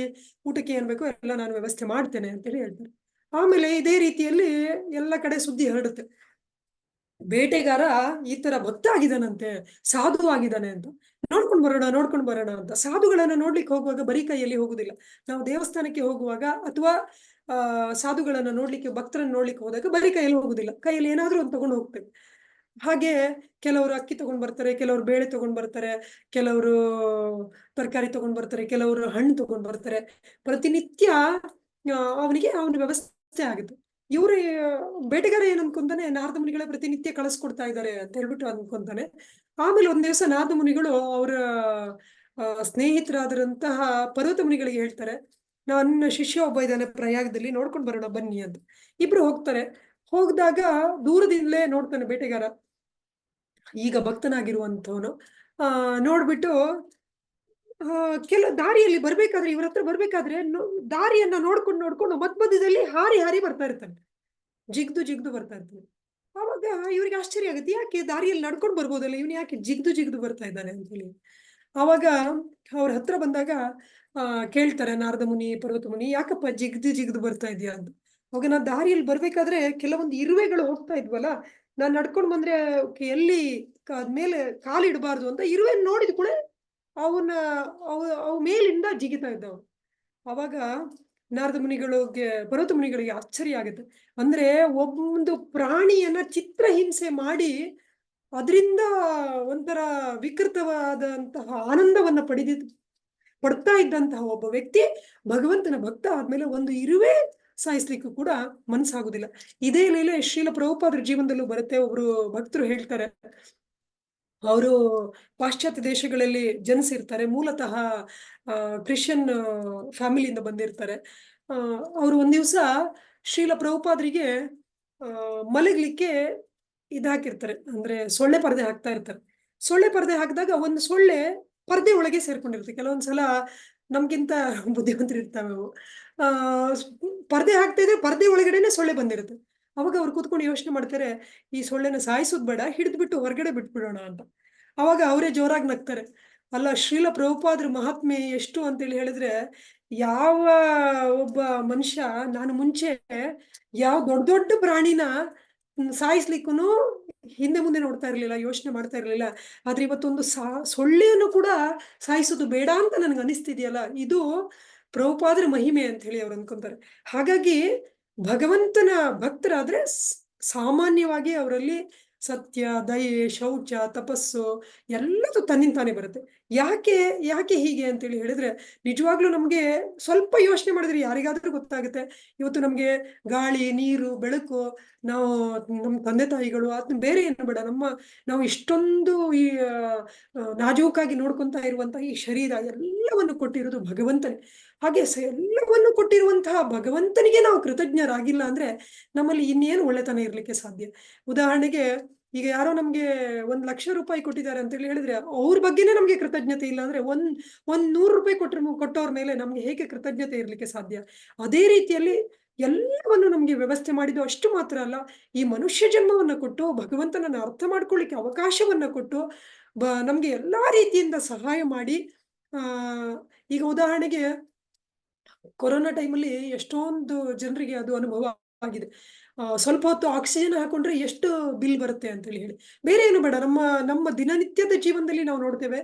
ಊಟಕ್ಕೆ ಏನ್ ಬೇಕೋ ಎಲ್ಲ ನಾನು ವ್ಯವಸ್ಥೆ ಮಾಡ್ತೇನೆ ಅಂತೇಳಿ ಹೇಳ್ತಾರೆ. ಆಮೇಲೆ ಇದೇ ರೀತಿಯಲ್ಲಿ ಎಲ್ಲ ಕಡೆ ಸುದ್ದಿ ಹರಡುತ್ತೆ, ಬೇಟೆಗಾರ ಈ ತರ ಭಕ್ತ ಆಗಿದ್ದಾನಂತೆ, ಸಾಧು ಆಗಿದ್ದಾನೆ ಅಂತ, ನೋಡ್ಕೊಂಡು ಬರೋಣ ಅಂತ. ಸಾಧುಗಳನ್ನ ನೋಡ್ಲಿಕ್ಕೆ ಹೋಗುವಾಗ ಬರೀ ಕೈಯಲ್ಲಿ ಹೋಗುದಿಲ್ಲ. ನಾವು ದೇವಸ್ಥಾನಕ್ಕೆ ಹೋಗುವಾಗ ಅಥವಾ ಸಾಧುಗಳನ್ನ ನೋಡ್ಲಿಕ್ಕೆ, ಭಕ್ತರನ್ನ ನೋಡ್ಲಿಕ್ಕೆ ಹೋದಾಗ ಬರೀ ಕೈಯಲ್ಲಿ ಹೋಗುದಿಲ್ಲ, ಕೈಯಲ್ಲಿ ಏನಾದ್ರೂ ಒಂದು ತಗೊಂಡು ಹೋಗ್ತೇವೆ. ಹಾಗೆ ಕೆಲವರು ಅಕ್ಕಿ ತಗೊಂಡ್ ಬರ್ತಾರೆ, ಕೆಲವರು ಬೇಳೆ ತಗೊಂಡ್ ಬರ್ತಾರೆ, ಕೆಲವರು ತರಕಾರಿ ತಗೊಂಡ್ ಬರ್ತಾರೆ, ಕೆಲವರು ಹಣ್ಣು ತಗೊಂಡ್ ಬರ್ತಾರೆ. ಪ್ರತಿನಿತ್ಯ ಅವನ ವ್ಯವಸ್ಥೆ ಆಗುತ್ತೆ. ಇವ್ರ ಬೇಟೆಗಾರ ಏನ್ ಅನ್ಕೊಂತಾನೆ, ನಾರದ ಮುನಿಗಳೇ ಪ್ರತಿನಿತ್ಯ ಕಳಿಸ್ಕೊಡ್ತಾ ಇದ್ದಾರೆ ಅಂತ ಹೇಳ್ಬಿಟ್ಟು ಅನ್ಕೊಂತಾನೆ. ಆಮೇಲೆ ಒಂದ್ ದಿವಸ ನಾರದ ಮುನಿಗಳು ಅವರ ಸ್ನೇಹಿತರಾದಂತಹ ಪರ್ವತ ಮುನಿಗಳಿಗೆ ಹೇಳ್ತಾರೆ, ನನ್ನ ಶಿಷ್ಯ ಒಬ್ಬ ಇದ್ದಾನೆ ಪ್ರಯಾಗದಲ್ಲಿ, ನೋಡ್ಕೊಂಡು ಬರೋಣ ಬನ್ನಿ ಅಂತ. ಇಬ್ರು ಹೋಗ್ತಾರೆ. ಹೋಗ್ದಾಗ ದೂರದಿಂದಲೇ ನೋಡ್ತಾನೆ ಬೇಟೆಗಾರ, ಈಗ ಭಕ್ತನಾಗಿರುವಂತವನು. ನೋಡ್ಬಿಟ್ಟು ಕೆಲ ದಾರಿಯಲ್ಲಿ ಬರ್ಬೇಕಾದ್ರೆ, ಇವ್ರ ಹತ್ರ ಬರ್ಬೇಕಾದ್ರೆ ದಾರಿಯನ್ನ ನೋಡ್ಕೊಂಡು ಮಧ್ಯದಲ್ಲಿ ಹಾರಿ ಬರ್ತಾ ಇರ್ತಾನೆ, ಜಿಗ್ದು ಬರ್ತಾ ಇರ್ತಾನೆ. ಅವಾಗ ಇವ್ರಿಗೆ ಆಶ್ಚರ್ಯ ಆಗುತ್ತೆ, ಯಾಕೆ ದಾರಿಯಲ್ಲಿ ನಡ್ಕೊಂಡು ಬರ್ಬೋದಲ್ಲ, ಇವನು ಯಾಕೆ ಜಿಗ್ದು ಬರ್ತಾ ಇದ್ದಾನೆ ಅಂತ ಹೇಳಿ. ಅವಾಗ ಅವ್ರ ಹತ್ರ ಬಂದಾಗ ಕೇಳ್ತಾರೆ ನಾರದ ಮುನಿ, ಪರ್ವತ ಮುನಿ, ಯಾಕಪ್ಪ ಜಿಗ್ದು ಬರ್ತಾ ಇದೆಯಾ ಅಂತ. ಅವಾಗ ನಾನ್ ದಾರಿಯಲ್ಲಿ ಬರ್ಬೇಕಾದ್ರೆ ಕೆಲವೊಂದು ಇರುವೆಗಳು ಹೋಗ್ತಾ ಇದ್ವಲ್ಲ, ನಾನ್ ನಡ್ಕೊಂಡು ಬಂದ್ರೆ ಎಲ್ಲಿ ಮೇಲೆ ಕಾಲಿಡಬಾರ್ದು ಅಂತ ಇರುವೆ ನೋಡಿದ ಕೂಡ ಅವನ ಅವು ಮೇಲಿಂದ ಜಿಗಿತಾ ಇದ್ದವು. ಅವಾಗ ನಾರದ ಮುನಿಗಳಿಗೆ, ಪರ್ವತ ಮುನಿಗಳಿಗೆ ಆಶ್ಚರ್ಯ ಆಗುತ್ತೆ. ಅಂದ್ರೆ ಒಂದು ಪ್ರಾಣಿಯನ್ನ ಚಿತ್ರಹಿಂಸೆ ಮಾಡಿ ಅದರಿಂದ ಒಂಥರ ವಿಕೃತವಾದಂತಹ ಆನಂದವನ್ನ ಪಡ್ತಾ ಇದ್ದಂತಹ ಒಬ್ಬ ವ್ಯಕ್ತಿ ಭಗವಂತನ ಭಕ್ತ ಆದ್ಮೇಲೆ ಒಂದು ಇರುವೆ ಸಾಯಿಸ್ಲಿಕ್ಕೂ ಕೂಡ ಮನ್ಸಾಗುದಿಲ್ಲ. ಇದೇ ಲೀಲೆ ಶ್ರೀಲ ಪ್ರಭುಪಾದರ ಜೀವನದಲ್ಲೂ ಬರುತ್ತೆ. ಒಬ್ರು ಭಕ್ತರು ಹೇಳ್ತಾರೆ, ಅವರು ಪಾಶ್ಚಾತ್ಯ ದೇಶಗಳಲ್ಲಿ ಜನಿಸಿರ್ತಾರೆ, ಮೂಲತಃ ಕ್ರಿಶ್ಚಿಯನ್ ಫ್ಯಾಮಿಲಿಯಿಂದ ಬಂದಿರ್ತಾರೆ. ಅವರು ಒಂದ್ ದಿವಸ ಶ್ರೀಲ ಪ್ರಭುಪಾದರಿಗೆ ಮಲಗ್ಲಿಕ್ಕೆ ಹಾಕಿರ್ತಾರೆ, ಅಂದ್ರೆ ಸೊಳ್ಳೆ ಪರದೆ ಹಾಕ್ತಾ ಇರ್ತಾರೆ. ಸೊಳ್ಳೆ ಪರದೆ ಹಾಕಿದಾಗ ಒಂದು ಸೊಳ್ಳೆ ಪರದೆ ಒಳಗೆ ಸೇರ್ಕೊಂಡಿರುತ್ತೆ. ಕೆಲವೊಂದ್ಸಲ ನಮ್ಗಿಂತ ಬುದ್ಧಿವಂತರು ಇರ್ತಾವೆ ಅವು. ಪರದೆ ಹಾಕ್ತಾ ಇದ್ರೆ ಪರದೆ ಒಳಗಡೆನೆ ಸೊಳ್ಳೆ ಬಂದಿರುತ್ತೆ. ಅವಾಗ ಅವ್ರು ಕೂತ್ಕೊಂಡು ಯೋಚನೆ ಮಾಡ್ತಾರೆ, ಈ ಸೊಳ್ಳೆನ ಸಾಯಿಸೋದ್ ಬೇಡ, ಹಿಡಿದ್ಬಿಟ್ಟು ಹೊರಗಡೆ ಬಿಟ್ಬಿಡೋಣ ಅಂತ. ಅವಾಗ ಅವರೇ ಜೋರಾಗಿ ನಗ್ತಾರೆ, ಅಲ್ಲ ಶ್ರೀಲ ಪ್ರಭುಪಾದ್ರ ಮಹಾತ್ಮೆ ಎಷ್ಟು ಅಂತೇಳಿ ಹೇಳಿದ್ರೆ, ಯಾವ ಒಬ್ಬ ಮನುಷ್ಯ ನಾನು ಮುಂಚೆ ಯಾವ ದೊಡ್ಡ ಪ್ರಾಣಿನ ಸಾಯಿಸ್ಲಿಕ್ಕೂ ಹಿಂದೆ ಮುಂದೆ ನೋಡ್ತಾ ಇರ್ಲಿಲ್ಲ, ಯೋಚನೆ ಮಾಡ್ತಾ ಇರ್ಲಿಲ್ಲ. ಆದ್ರೆ ಇವತ್ತೊಂದು ಸೊಳ್ಳೆಯನ್ನು ಕೂಡ ಸಾಯಿಸೋದು ಬೇಡ ಅಂತ ನನ್ಗೆ ಅನಿಸ್ತಿದೆಯಲ್ಲ, ಇದು ಪ್ರಭುಪಾದರ ಮಹಿಮೆ ಅಂತ ಹೇಳಿ ಅವ್ರು ಅನ್ಕೊಂತಾರೆ. ಹಾಗಾಗಿ ಭಗವಂತನ ಭಕ್ತರಾದ್ರೆ ಸಾಮಾನ್ಯವಾಗಿ ಅವರಲ್ಲಿ ಸತ್ಯ, ದಯೆ, ಶೌಚ, ತಪಸ್ಸು ಎಲ್ಲದೂ ತನ್ನಿಂತಾನೆ ಬರುತ್ತೆ. ಯಾಕೆ ಹೀಗೆ ಅಂತೇಳಿ ಹೇಳಿದ್ರೆ, ನಿಜವಾಗ್ಲೂ ನಮ್ಗೆ ಸ್ವಲ್ಪ ಯೋಚನೆ ಮಾಡಿದ್ರೆ ಯಾರಿಗಾದ್ರೂ ಗೊತ್ತಾಗುತ್ತೆ. ಇವತ್ತು ನಮ್ಗೆ ಗಾಳಿ, ನೀರು, ಬೆಳಕು, ನಾವು ನಮ್ಮ ತಂದೆ ತಾಯಿಗಳು, ಅದನ್ನ ಬೇರೆ ಏನು ಬೇಡ, ನಾವು ಇಷ್ಟೊಂದು ಈ ನಾಜೂಕಾಗಿ ನೋಡ್ಕೊಂತ ಇರುವಂತಹ ಈ ಶರೀರ ಎಲ್ಲವನ್ನು ಕೊಟ್ಟಿರೋದು ಭಗವಂತನೇ. ಹಾಗೆ ಎಲ್ಲವನ್ನು ಕೊಟ್ಟಿರುವಂತಹ ಭಗವಂತನಿಗೆ ನಾವು ಕೃತಜ್ಞರಾಗಿಲ್ಲ ಅಂದ್ರೆ ನಮ್ಮಲ್ಲಿ ಇನ್ನೇನು ಒಳ್ಳೆತನ ಇರ್ಲಿಕ್ಕೆ ಸಾಧ್ಯ. ಉದಾಹರಣೆಗೆ, ಈಗ ಯಾರೋ ನಮ್ಗೆ 1,00,000 ರೂಪಾಯಿ ಕೊಟ್ಟಿದ್ದಾರೆ ಅಂತ ಹೇಳಿದ್ರೆ ಅವ್ರ ಬಗ್ಗೆನೇ ನಮ್ಗೆ ಕೃತಜ್ಞತೆ ಇಲ್ಲ ಅಂದ್ರೆ ಒಂದ್ 100 ರೂಪಾಯಿ ಕೊಟ್ಟವ್ರ ಮೇಲೆ ನಮ್ಗೆ ಹೇಗೆ ಕೃತಜ್ಞತೆ ಇರ್ಲಿಕ್ಕೆ ಸಾಧ್ಯ? ಅದೇ ರೀತಿಯಲ್ಲಿ ಎಲ್ಲವನ್ನು ನಮ್ಗೆ ವ್ಯವಸ್ಥೆ ಮಾಡಿದ್ದು ಅಷ್ಟು ಮಾತ್ರ ಅಲ್ಲ, ಈ ಮನುಷ್ಯ ಜನ್ಮವನ್ನ ಕೊಟ್ಟು ಭಗವಂತನನ್ನ ಅರ್ಥ ಮಾಡ್ಕೊಳ್ಳಿಕ್ಕೆ ಅವಕಾಶವನ್ನ ಕೊಟ್ಟು ನಮ್ಗೆ ಎಲ್ಲಾ ರೀತಿಯಿಂದ ಸಹಾಯ ಮಾಡಿ, ಈಗ ಉದಾಹರಣೆಗೆ ಕೊರೋನಾ ಟೈಮಲ್ಲಿ ಎಷ್ಟೊಂದು ಜನರಿಗೆ ಅದು ಅನುಭವ ಆಗಿದೆ. ಸ್ವಲ್ಪ ಹೊತ್ತು ಆಕ್ಸಿಜನ್ ಹಾಕೊಂಡ್ರೆ ಎಷ್ಟು ಬಿಲ್ ಬರುತ್ತೆ ಅಂತ ಹೇಳಿ ಬೇರೆ ಏನು ಬೇಡ, ನಮ್ಮ ದಿನನಿತ್ಯದ ಜೀವನದಲ್ಲಿ ನಾವು ನೋಡ್ತೇವೆ.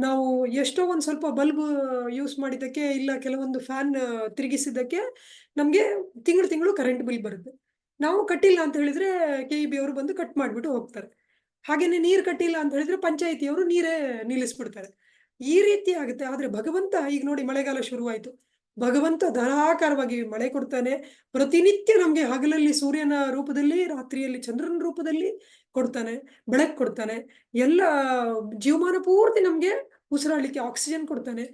ನಾವು ಎಷ್ಟೋ ಒಂದ್ ಸ್ವಲ್ಪ ಬಲ್ಬ್ ಯೂಸ್ ಮಾಡಿದ್ದಕ್ಕೆ, ಇಲ್ಲ ಕೆಲವೊಂದು ಫ್ಯಾನ್ ತಿರುಗಿಸಿದ್ದಕ್ಕೆ ನಮ್ಗೆ ತಿಂಗಳು ಕರೆಂಟ್ ಬಿಲ್ ಬರುತ್ತೆ. ನಾವು ಕಟ್ಟಿಲ್ಲ ಅಂತ ಹೇಳಿದ್ರೆ KEB ಅವರು ಬಂದು ಕಟ್ ಮಾಡ್ಬಿಟ್ಟು ಹೋಗ್ತಾರೆ. ಹಾಗೇನೆ ನೀರ್ ಕಟ್ಟಿಲ್ಲ ಅಂತ ಹೇಳಿದ್ರೆ ಪಂಚಾಯಿತಿಯವರು ನೀರೇ ನಿಲ್ಲಿಸ್ಬಿಡ್ತಾರೆ. ಈ ರೀತಿ ಆಗುತ್ತೆ. ಆದ್ರೆ ಭಗವಂತ ಈಗ ನೋಡಿ ಮಳೆಗಾಲ ಶುರುವಾಯ್ತು, ಭಗವಂತ ಧಾರಾಕಾರವಾಗಿ ಮಳೆ ಕೊಡ್ತಾನೆ. ಪ್ರತಿನಿತ್ಯ ನಮ್ಗೆ ಹಗಲಲ್ಲಿ ಸೂರ್ಯನ ರೂಪದಲ್ಲಿ, ರಾತ್ರಿಯಲ್ಲಿ ಚಂದ್ರನ ರೂಪದಲ್ಲಿ ಕೊಡ್ತಾನೆ, ಬೆಳಕು ಕೊಡ್ತಾನೆ. ಎಲ್ಲ ಜೀವಮಾನ ಪೂರ್ತಿ ನಮ್ಗೆ ಉಸಿರಾಡ್ಲಿಕ್ಕೆ ಆಕ್ಸಿಜನ್ ಕೊಡ್ತಾನೆ,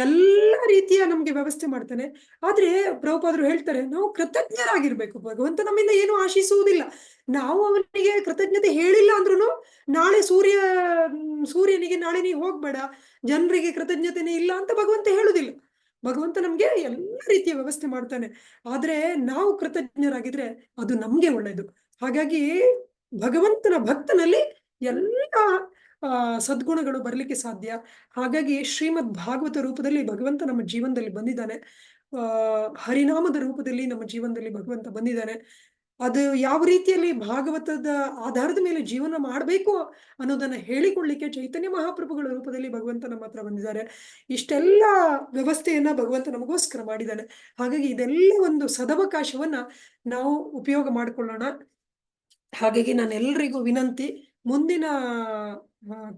ಎಲ್ಲ ರೀತಿಯ ನಮ್ಗೆ ವ್ಯವಸ್ಥೆ ಮಾಡ್ತಾನೆ. ಆದ್ರೆ ಪ್ರಭುಪಾದರು ಹೇಳ್ತಾರೆ, ನಾವು ಕೃತಜ್ಞರಾಗಿರ್ಬೇಕು. ಭಗವಂತ ನಮ್ಮಿಂದ ಏನು ಆಶಿಸುವುದಿಲ್ಲ. ನಾವು ಅವನಿಗೆ ಕೃತಜ್ಞತೆ ಹೇಳಿಲ್ಲ ಅಂದ್ರೂ, ನಾಳೆ ಸೂರ್ಯನಿಗೆ ನಾಳೆ ನೀವು ಹೋಗ್ಬೇಡ, ಜನರಿಗೆ ಕೃತಜ್ಞತೆನೇ ಇಲ್ಲ ಅಂತ ಭಗವಂತ ಹೇಳುದಿಲ್ಲ. ಭಗವಂತ ನಮ್ಗೆ ಎಲ್ಲ ರೀತಿಯ ವ್ಯವಸ್ಥೆ ಮಾಡ್ತಾನೆ. ಆದ್ರೆ ನಾವು ಕೃತಜ್ಞರಾಗಿದ್ರೆ ಅದು ನಮ್ಗೆ ಒಳ್ಳೇದು. ಹಾಗಾಗಿ ಭಗವಂತನ ಭಕ್ತನಲ್ಲಿ ಎಲ್ಲ ಸದ್ಗುಣಗಳು ಬರ್ಲಿಕ್ಕೆ ಸಾಧ್ಯ. ಹಾಗಾಗಿ ಶ್ರೀಮದ್ ಭಾಗವತ ರೂಪದಲ್ಲಿ ಭಗವಂತ ನಮ್ಮ ಜೀವನದಲ್ಲಿ ಬಂದಿದ್ದಾನೆ. ಹರಿನಾಮದ ರೂಪದಲ್ಲಿ ನಮ್ಮ ಜೀವನದಲ್ಲಿ ಭಗವಂತ ಬಂದಿದ್ದಾನೆ. ಅದು ಯಾವ ರೀತಿಯಲ್ಲಿ ಭಾಗವತದ ಆಧಾರದ ಮೇಲೆ ಜೀವನ ಮಾಡಬೇಕು ಅನ್ನೋದನ್ನ ಹೇಳಿಕೊಳ್ಳಿಕ್ಕೆ ಚೈತನ್ಯ ಮಹಾಪ್ರಭುಗಳ ರೂಪದಲ್ಲಿ ಭಗವಂತ ನಮ್ಮ ಹತ್ರ ಬಂದಿದ್ದಾರೆ. ಇಷ್ಟೆಲ್ಲ ವ್ಯವಸ್ಥೆಯನ್ನ ಭಗವಂತ ನಮಗೋಸ್ಕರ ಮಾಡಿದ್ದಾನೆ. ಹಾಗಾಗಿ ಇದೆಲ್ಲ ಒಂದು ಸದವಕಾಶವನ್ನ ನಾವು ಉಪಯೋಗ ಮಾಡಿಕೊಳ್ಳೋಣ. ಹಾಗಾಗಿ ನಾನು ಎಲ್ರಿಗೂ ವಿನಂತಿ, ಮುಂದಿನ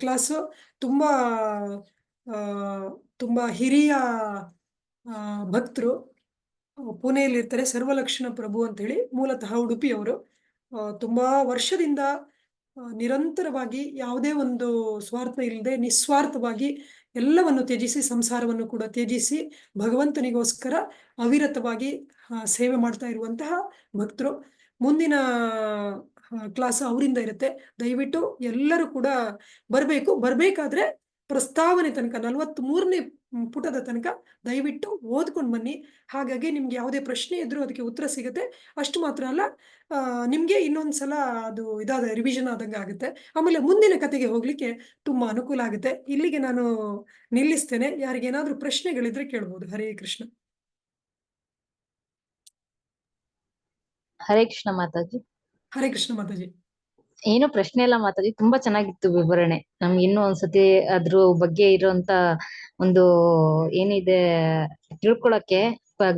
ಕ್ಲಾಸು ತುಂಬಾ ತುಂಬಾ ಹಿರಿಯ ಭಕ್ತರು ಪುಣೆಯಲ್ಲಿ ಇರ್ತಾರೆ, ಸರ್ವಲಕ್ಷಣ ಪ್ರಭು ಅಂತ ಹೇಳಿ, ಮೂಲತಃ ಉಡುಪಿಯವರು. ತುಂಬಾ ವರ್ಷದಿಂದ ನಿರಂತರವಾಗಿ ಯಾವುದೇ ಒಂದು ಸ್ವಾರ್ಥ ಇಲ್ಲದೆ ನಿಸ್ವಾರ್ಥವಾಗಿ ಎಲ್ಲವನ್ನು ತ್ಯಜಿಸಿ, ಸಂಸಾರವನ್ನು ಕೂಡ ತ್ಯಜಿಸಿ ಭಗವಂತನಿಗೋಸ್ಕರ ಅವಿರತವಾಗಿ ಸೇವೆ ಮಾಡ್ತಾ ಇರುವಂತಹ ಭಕ್ತರು. ಮುಂದಿನ ಕ್ಲಾಸ್ ಅವರಿಂದ ಇರುತ್ತೆ. ದಯವಿಟ್ಟು ಎಲ್ಲರೂ ಕೂಡ ಬರಬೇಕು. ಬರ್ಬೇಕಾದ್ರೆ ಪ್ರಸ್ತಾವನೆ ತನಕ 43ನೇ ಪುಟದ ತನಕ ದಯವಿಟ್ಟು ಓದ್ಕೊಂಡು ಬನ್ನಿ. ಹಾಗಾಗಿ ನಿಮ್ಗೆ ಯಾವುದೇ ಪ್ರಶ್ನೆ ಇದ್ರೂ ಅದಕ್ಕೆ ಉತ್ತರ ಸಿಗುತ್ತೆ. ಅಷ್ಟು ಮಾತ್ರ ಅಲ್ಲ, ನಿಮ್ಗೆ ಇನ್ನೊಂದ್ಸಲ ಅದು ರಿವಿಷನ್ ಆದಂಗೆ ಆಗುತ್ತೆ. ಆಮೇಲೆ ಮುಂದಿನ ಕತೆಗೆ ಹೋಗ್ಲಿಕ್ಕೆ ತುಂಬಾ ಅನುಕೂಲ ಆಗುತ್ತೆ. ಇಲ್ಲಿಗೆ ನಾನು ನಿಲ್ಲಿಸ್ತೇನೆ. ಯಾರಿಗೇನಾದ್ರೂ ಪ್ರಶ್ನೆಗಳಿದ್ರೆ ಕೇಳ್ಬೋದು. ಹರೇ ಕೃಷ್ಣ. ಹರೇ ಕೃಷ್ಣ ಮಾತಾಜಿ. ಹರೇ ಕೃಷ್ಣ ಮಾತಾಜಿ. ಏನು ಪ್ರಶ್ನೆ ಇಲ್ಲ ಮಾತಾಜಿ, ತುಂಬಾ ಚೆನ್ನಾಗಿತ್ತು ವಿವರಣೆ. ನಮ್ಗೆ ಇನ್ನೂ ಒಂದ್ಸತಿ ಅದ್ರ ಬಗ್ಗೆ ಇರುವಂತ ಒಂದು ಏನಿದೆ ತಿಳ್ಕೊಳಕ್ಕೆ,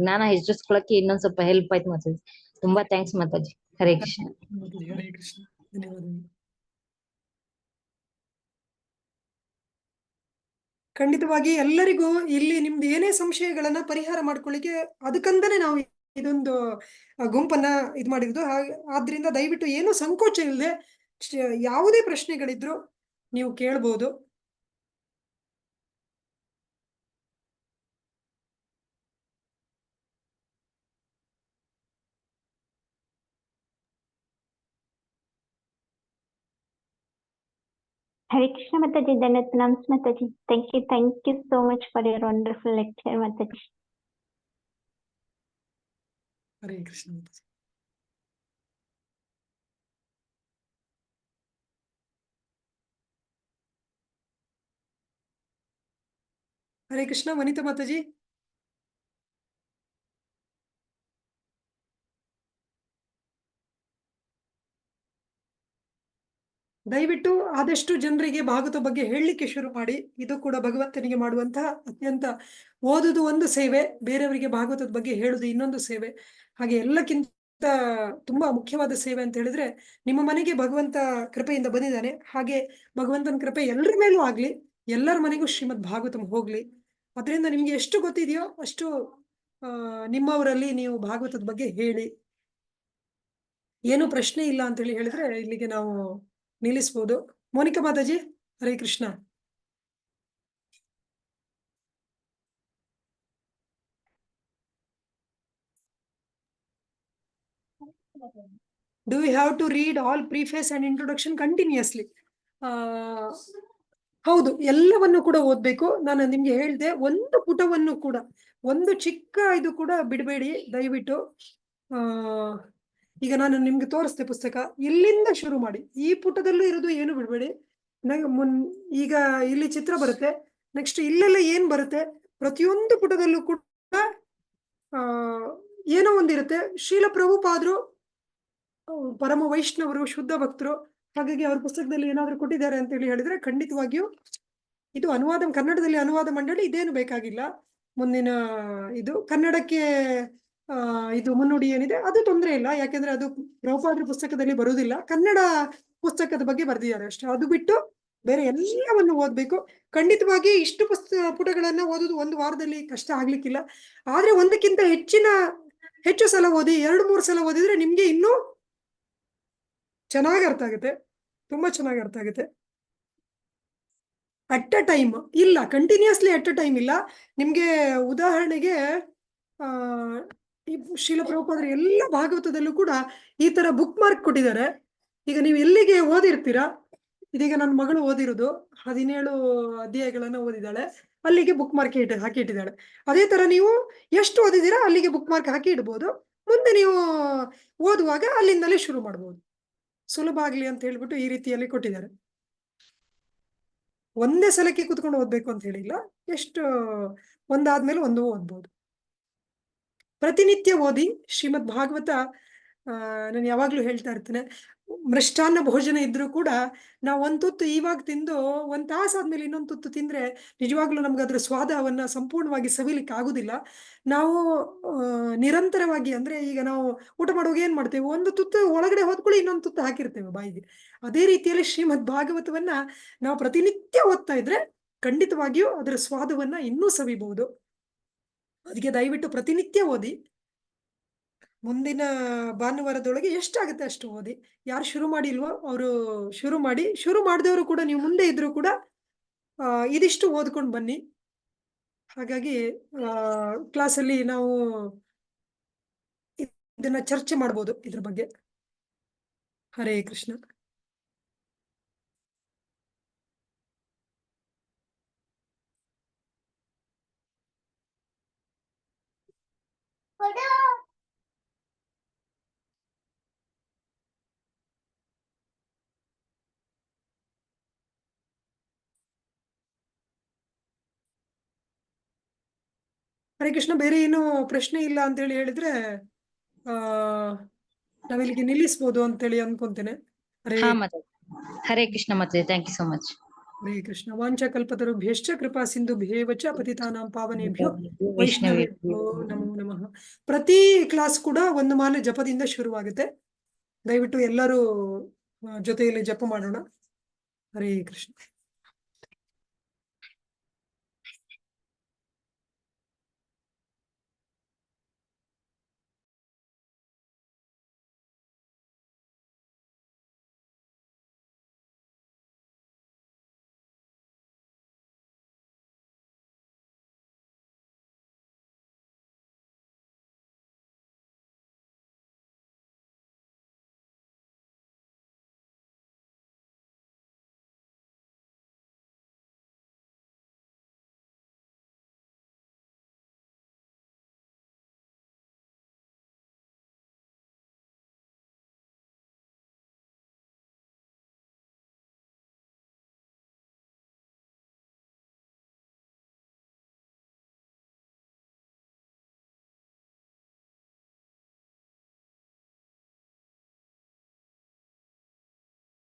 ಜ್ಞಾನ ಹೆಚ್ಚಿಸ್ಕೊಳಕ್ಕೆ ಇನ್ನೊಂದ್ ಸ್ವಲ್ಪ ಹೆಲ್ಪ್ ಆಯ್ತು ಮಾತಾಜಿ. ತುಂಬಾ ಥ್ಯಾಂಕ್ಸ್ ಮಾತಾಜಿ. ಹರೇ ಕೃಷ್ಣ. ಹರೇ ಕೃಷ್ಣ. ಧನ್ಯವಾದಗಳು. ಖಂಡಿತವಾಗಿ ಎಲ್ಲರಿಗೂ ಇಲ್ಲಿ ನಿಮ್ದು ಏನೇ ಸಂಶಯಗಳನ್ನ ಪರಿಹಾರ ಮಾಡ್ಕೊಳ್ಳಿಕ್ಕೆ ಅದಕ್ಕಂತಾನೆ ನಾವು ಇದೊಂದು ಗುಂಪನ್ನ ಇದ್ ಮಾಡಿರೋದು. ಆದ್ರಿಂದ ದಯವಿಟ್ಟು ಏನು ಸಂಕೋಚ ಇಲ್ಲದೆ ಯಾವುದೇ ಪ್ರಶ್ನೆಗಳಿದ್ರು ನೀವು ಕೇಳ್ಬೋದು. Hare Krishna Mataji, Dandavat Pranams Mataji. Thank you so much for your wonderful lecture, Mataji. Hare Krishna Mataji. Hare Krishna Vanita Mataji. ದಯವಿಟ್ಟು ಆದಷ್ಟು ಜನರಿಗೆ ಭಾಗವತ ಬಗ್ಗೆ ಹೇಳಲಿಕ್ಕೆ ಶುರು ಮಾಡಿ. ಇದು ಕೂಡ ಭಗವಂತನಿಗೆ ಮಾಡುವಂತಹ ಅತ್ಯಂತ, ಓದುದು ಒಂದು ಸೇವೆ, ಬೇರೆಯವರಿಗೆ ಭಾಗವತದ ಬಗ್ಗೆ ಹೇಳುದು ಇನ್ನೊಂದು ಸೇವೆ. ಹಾಗೆ ಎಲ್ಲಕ್ಕಿಂತ ತುಂಬಾ ಮುಖ್ಯವಾದ ಸೇವೆ ಅಂತ ಹೇಳಿದ್ರೆ, ನಿಮ್ಮ ಮನೆಗೆ ಭಗವಂತ ಕೃಪೆಯಿಂದ ಬಂದಿದ್ದಾನೆ. ಹಾಗೆ ಭಗವಂತನ ಕೃಪೆ ಎಲ್ಲರ ಮೇಲೂ ಆಗ್ಲಿ, ಎಲ್ಲರ ಮನೆಗೂ ಶ್ರೀಮದ್ ಭಾಗವತಂ ಹೋಗ್ಲಿ. ಅದರಿಂದ ನಿಮ್ಗೆ ಎಷ್ಟು ಗೊತ್ತಿದೆಯೋ ಅಷ್ಟು ನಿಮ್ಮವರಲ್ಲಿ ನೀವು ಭಾಗವತದ ಬಗ್ಗೆ ಹೇಳಿ. ಏನು ಪ್ರಶ್ನೆ ಇಲ್ಲ ಅಂತ ಹೇಳಿದ್ರೆ ಇಲ್ಲಿಗೆ ನಾವು ನಿಲ್ಲಿಸಬಹುದು. Monika Mataji, Hare Krishna. Do we have to read all preface and introduction continuously? ಹೌದು, ಎಲ್ಲವನ್ನು ಕೂಡ ಓದ್ಬೇಕು. ನಾನು ನಿಮ್ಗೆ ಹೇಳ್ದೆ, ಒಂದು ಪುಟವನ್ನು ಕೂಡ, ಒಂದು ಚಿಕ್ಕ ಇದು ಕೂಡ ಬಿಡಬೇಡಿ ದಯವಿಟ್ಟು. ಈಗ ನಾನು ನಿಮ್ಗೆ ತೋರಿಸ್ತೆ ಪುಸ್ತಕ, ಇಲ್ಲಿಂದ ಶುರು ಮಾಡಿ. ಈ ಪುಟದಲ್ಲೂ ಇರೋದು ಏನು ಬಿಡಬೇಡಿ. ಈಗ ಇಲ್ಲಿ ಚಿತ್ರ ಬರುತ್ತೆ, ನೆಕ್ಸ್ಟ್ ಇಲ್ಲೆಲ್ಲ ಏನ್ ಬರುತ್ತೆ, ಪ್ರತಿಯೊಂದು ಪುಟದಲ್ಲೂ ಕೂಡ ಏನೋ ಒಂದಿರುತ್ತೆ. ಶೀಲ ಪ್ರಭುಪಾದರು ಪರಮ ವೈಷ್ಣವರು, ಶುದ್ಧ ಭಕ್ತರು. ಹಾಗಾಗಿ ಅವ್ರ ಪುಸ್ತಕದಲ್ಲಿ ಏನಾದ್ರು ಕೊಟ್ಟಿದ್ದಾರೆ ಅಂತ ಹೇಳಿದ್ರೆ ಖಂಡಿತವಾಗಿಯೂ ಇದು ಅನುವಾದ, ಕನ್ನಡದಲ್ಲಿ ಅನುವಾದ ಮಂಡಳಿ, ಇದೇನು ಬೇಕಾಗಿಲ್ಲ. ಮುಂದಿನ ಇದು ಕನ್ನಡಕ್ಕೆ ಇದು ಮುನ್ನುಡಿ ಏನಿದೆ ಅದು ತೊಂದರೆ ಇಲ್ಲ, ಯಾಕೆಂದ್ರೆ ಅದು ಪ್ರಭುಪಾದರ ಪುಸ್ತಕದಲ್ಲಿ ಬರುವುದಿಲ್ಲ. ಕನ್ನಡ ಪುಸ್ತಕದ ಬಗ್ಗೆ ಬರೆದಿದ್ದಾರೆ ಅಷ್ಟೇ. ಅದು ಬಿಟ್ಟು ಬೇರೆ ಎಲ್ಲವನ್ನು ಓದ್ಬೇಕು. ಖಂಡಿತವಾಗಿ ಇಷ್ಟು ಪುಟಗಳನ್ನ ಓದೋದು ಒಂದು ವಾರದಲ್ಲಿ ಕಷ್ಟ ಆಗ್ಲಿಕ್ಕಿಲ್ಲ. ಆದ್ರೆ ಒಂದಕ್ಕಿಂತ ಹೆಚ್ಚು ಸಲ ಓದಿ, 2-3 ಸಲ ಓದಿದ್ರೆ ನಿಮ್ಗೆ ಇನ್ನೂ ಚೆನ್ನಾಗಿ ಅರ್ಥ ಆಗುತ್ತೆ, ತುಂಬಾ ಚೆನ್ನಾಗಿ ಅರ್ಥ ಆಗುತ್ತೆ. ಅಟ್ ಅ ಟೈಮ್ ಇಲ್ಲ, ಕಂಟಿನ್ಯೂಸ್ಲಿ ಅಟ್ ಅ ಟೈಮ್ ಇಲ್ಲ. ನಿಮ್ಗೆ ಉದಾಹರಣೆಗೆ ಆ ಈ ಶ್ರೀಲ ಪ್ರಭುಪಾದರು ಎಲ್ಲ ಭಾಗವತದಲ್ಲೂ ಕೂಡ ಈ ತರ ಬುಕ್ ಮಾರ್ಕ್ ಕೊಟ್ಟಿದ್ದಾರೆ. ಈಗ ನೀವು ಎಲ್ಲಿಗೆ ಓದಿರ್ತೀರಾ, ಇದೀಗ ನನ್ನ ಮಗಳು ಓದಿರೋದು 17 ಅಧ್ಯಾಯಗಳನ್ನ ಓದಿದ್ದಾಳೆ, ಅಲ್ಲಿಗೆ ಬುಕ್ ಮಾರ್ಕ್ ಹಾಕಿ ಇಟ್ಟಿದ್ದಾಳೆ. ಅದೇ ತರ ನೀವು ಎಷ್ಟು ಓದಿದ್ದೀರಾ ಅಲ್ಲಿಗೆ ಬುಕ್ ಮಾರ್ಕ್ ಹಾಕಿ ಇಡ್ಬೋದು. ಮುಂದೆ ನೀವು ಓದುವಾಗ ಅಲ್ಲಿಂದಲೇ ಶುರು ಮಾಡ್ಬೋದು, ಸುಲಭ ಆಗ್ಲಿ ಅಂತ ಹೇಳ್ಬಿಟ್ಟು ಈ ರೀತಿಯಲ್ಲಿ ಕೊಟ್ಟಿದ್ದಾರೆ. ಒಂದೇ ಸಲಕ್ಕೆ ಕೂತ್ಕೊಂಡು ಓದ್ಬೇಕು ಅಂತ ಹೇಳಿಲ್ಲ, ಎಷ್ಟು ಒಂದಾದ್ಮೇಲೆ ಒಂದು ಓದ್ಬೋದು. ಪ್ರತಿನಿತ್ಯ ಓದಿ. ಶ್ರೀಮದ್ ಭಾಗವತ ನಾನು ಯಾವಾಗ್ಲೂ ಹೇಳ್ತಾ ಇರ್ತೇನೆ, ಮೃಷ್ಟಾನ್ನ ಭೋಜನ ಇದ್ರೂ ಕೂಡ ನಾವು ಒಂದ್ ತುತ್ತು ಇವಾಗ ತಿಂದು 1 ತಾಸು ಆದ್ಮೇಲೆ ಇನ್ನೊಂದು ತುತ್ತು ತಿಂದ್ರೆ ನಿಜವಾಗ್ಲೂ ನಮ್ಗೆ ಅದ್ರ ಸ್ವಾದವನ್ನ ಸಂಪೂರ್ಣವಾಗಿ ಸವಿಲಿಕ್ಕೆ ಆಗುದಿಲ್ಲ. ನಾವು ನಿರಂತರವಾಗಿ, ಅಂದ್ರೆ ಈಗ ನಾವು ಊಟ ಮಾಡುವಾಗ ಏನ್ ಮಾಡ್ತೇವೆ, ಒಂದು ತುತ್ತು ಒಳಗಡೆ ಹೋದ್ಕೊಳ್ಳಿ ಇನ್ನೊಂದು ತುತ್ತು ಹಾಕಿರ್ತೇವೆ ಬಾಯಿಗೆ. ಅದೇ ರೀತಿಯಲ್ಲಿ ಶ್ರೀಮದ್ ಭಾಗವತವನ್ನ ನಾವು ಪ್ರತಿನಿತ್ಯ ಓದ್ತಾ ಇದ್ರೆ ಖಂಡಿತವಾಗಿಯೂ ಅದರ ಸ್ವಾದವನ್ನ ಇನ್ನೂ ಸವಿಬಹುದು. ಅದಕ್ಕೆ ದಯವಿಟ್ಟು ಪ್ರತಿನಿತ್ಯ ಓದಿ. ಮುಂದಿನ ಭಾನುವಾರದೊಳಗೆ ಎಷ್ಟಾಗುತ್ತೆ ಅಷ್ಟು ಓದಿ. ಯಾರು ಶುರು ಮಾಡಿಲ್ವೋ ಅವರು ಶುರು ಮಾಡಿ, ಶುರು ಮಾಡಿದವರು ಕೂಡ ನೀವು ಮುಂದೆ ಇದ್ರು ಕೂಡ ಇದಿಷ್ಟು ಓದ್ಕೊಂಡು ಬನ್ನಿ. ಹಾಗಾಗಿ ಕ್ಲಾಸಲ್ಲಿ ನಾವು ಇದನ್ನ ಚರ್ಚೆ ಮಾಡ್ಬೋದು ಇದ್ರ ಬಗ್ಗೆ. ಹರೇ ಕೃಷ್ಣ. ಹರೇ ಕೃಷ್ಣ. ಬೇರೆ ಏನು ಪ್ರಶ್ನೆ ಇಲ್ಲ ಅಂತ ಹೇಳಿ ಹೇಳಿದ್ರೆ ನಾವಿಲ್ಲಿಗೆ ನಿಲ್ಲಿಸ್ಬೋದು ಅಂತೇಳಿ ಅನ್ಕೊಂತೇನೆ. ಹಾ ಮಾತಾಡಿ. ಹರೇ ಕೃಷ್ಣ ಮಾತಾಡಿ. Thank you so much. Hare Krishna. ವಾಂಛಕಲ್ಪತರುಭ್ಯಶ್ಚ ಕೃಪಾ ಸಿಂಧುಭ್ಯೇವ ಚ ಪತಿತಾನಾಂ ಪಾವನೇಭ್ಯೋ ವೈಷ್ಣವೇಭ್ಯೋ ನಮೋ ನಮಃ. ಪ್ರತಿ ಕ್ಲಾಸ್ ಕೂಡ ಒಂದು ಮಾಲೆ ಜಪದಿಂದ ಶುರುವಾಗುತ್ತೆ. ದಯವಿಟ್ಟು ಎಲ್ಲರೂ ಜೊತೆಯಲ್ಲಿ ಜಪ ಮಾಡೋಣ. ಹರೇ ಕೃಷ್ಣ.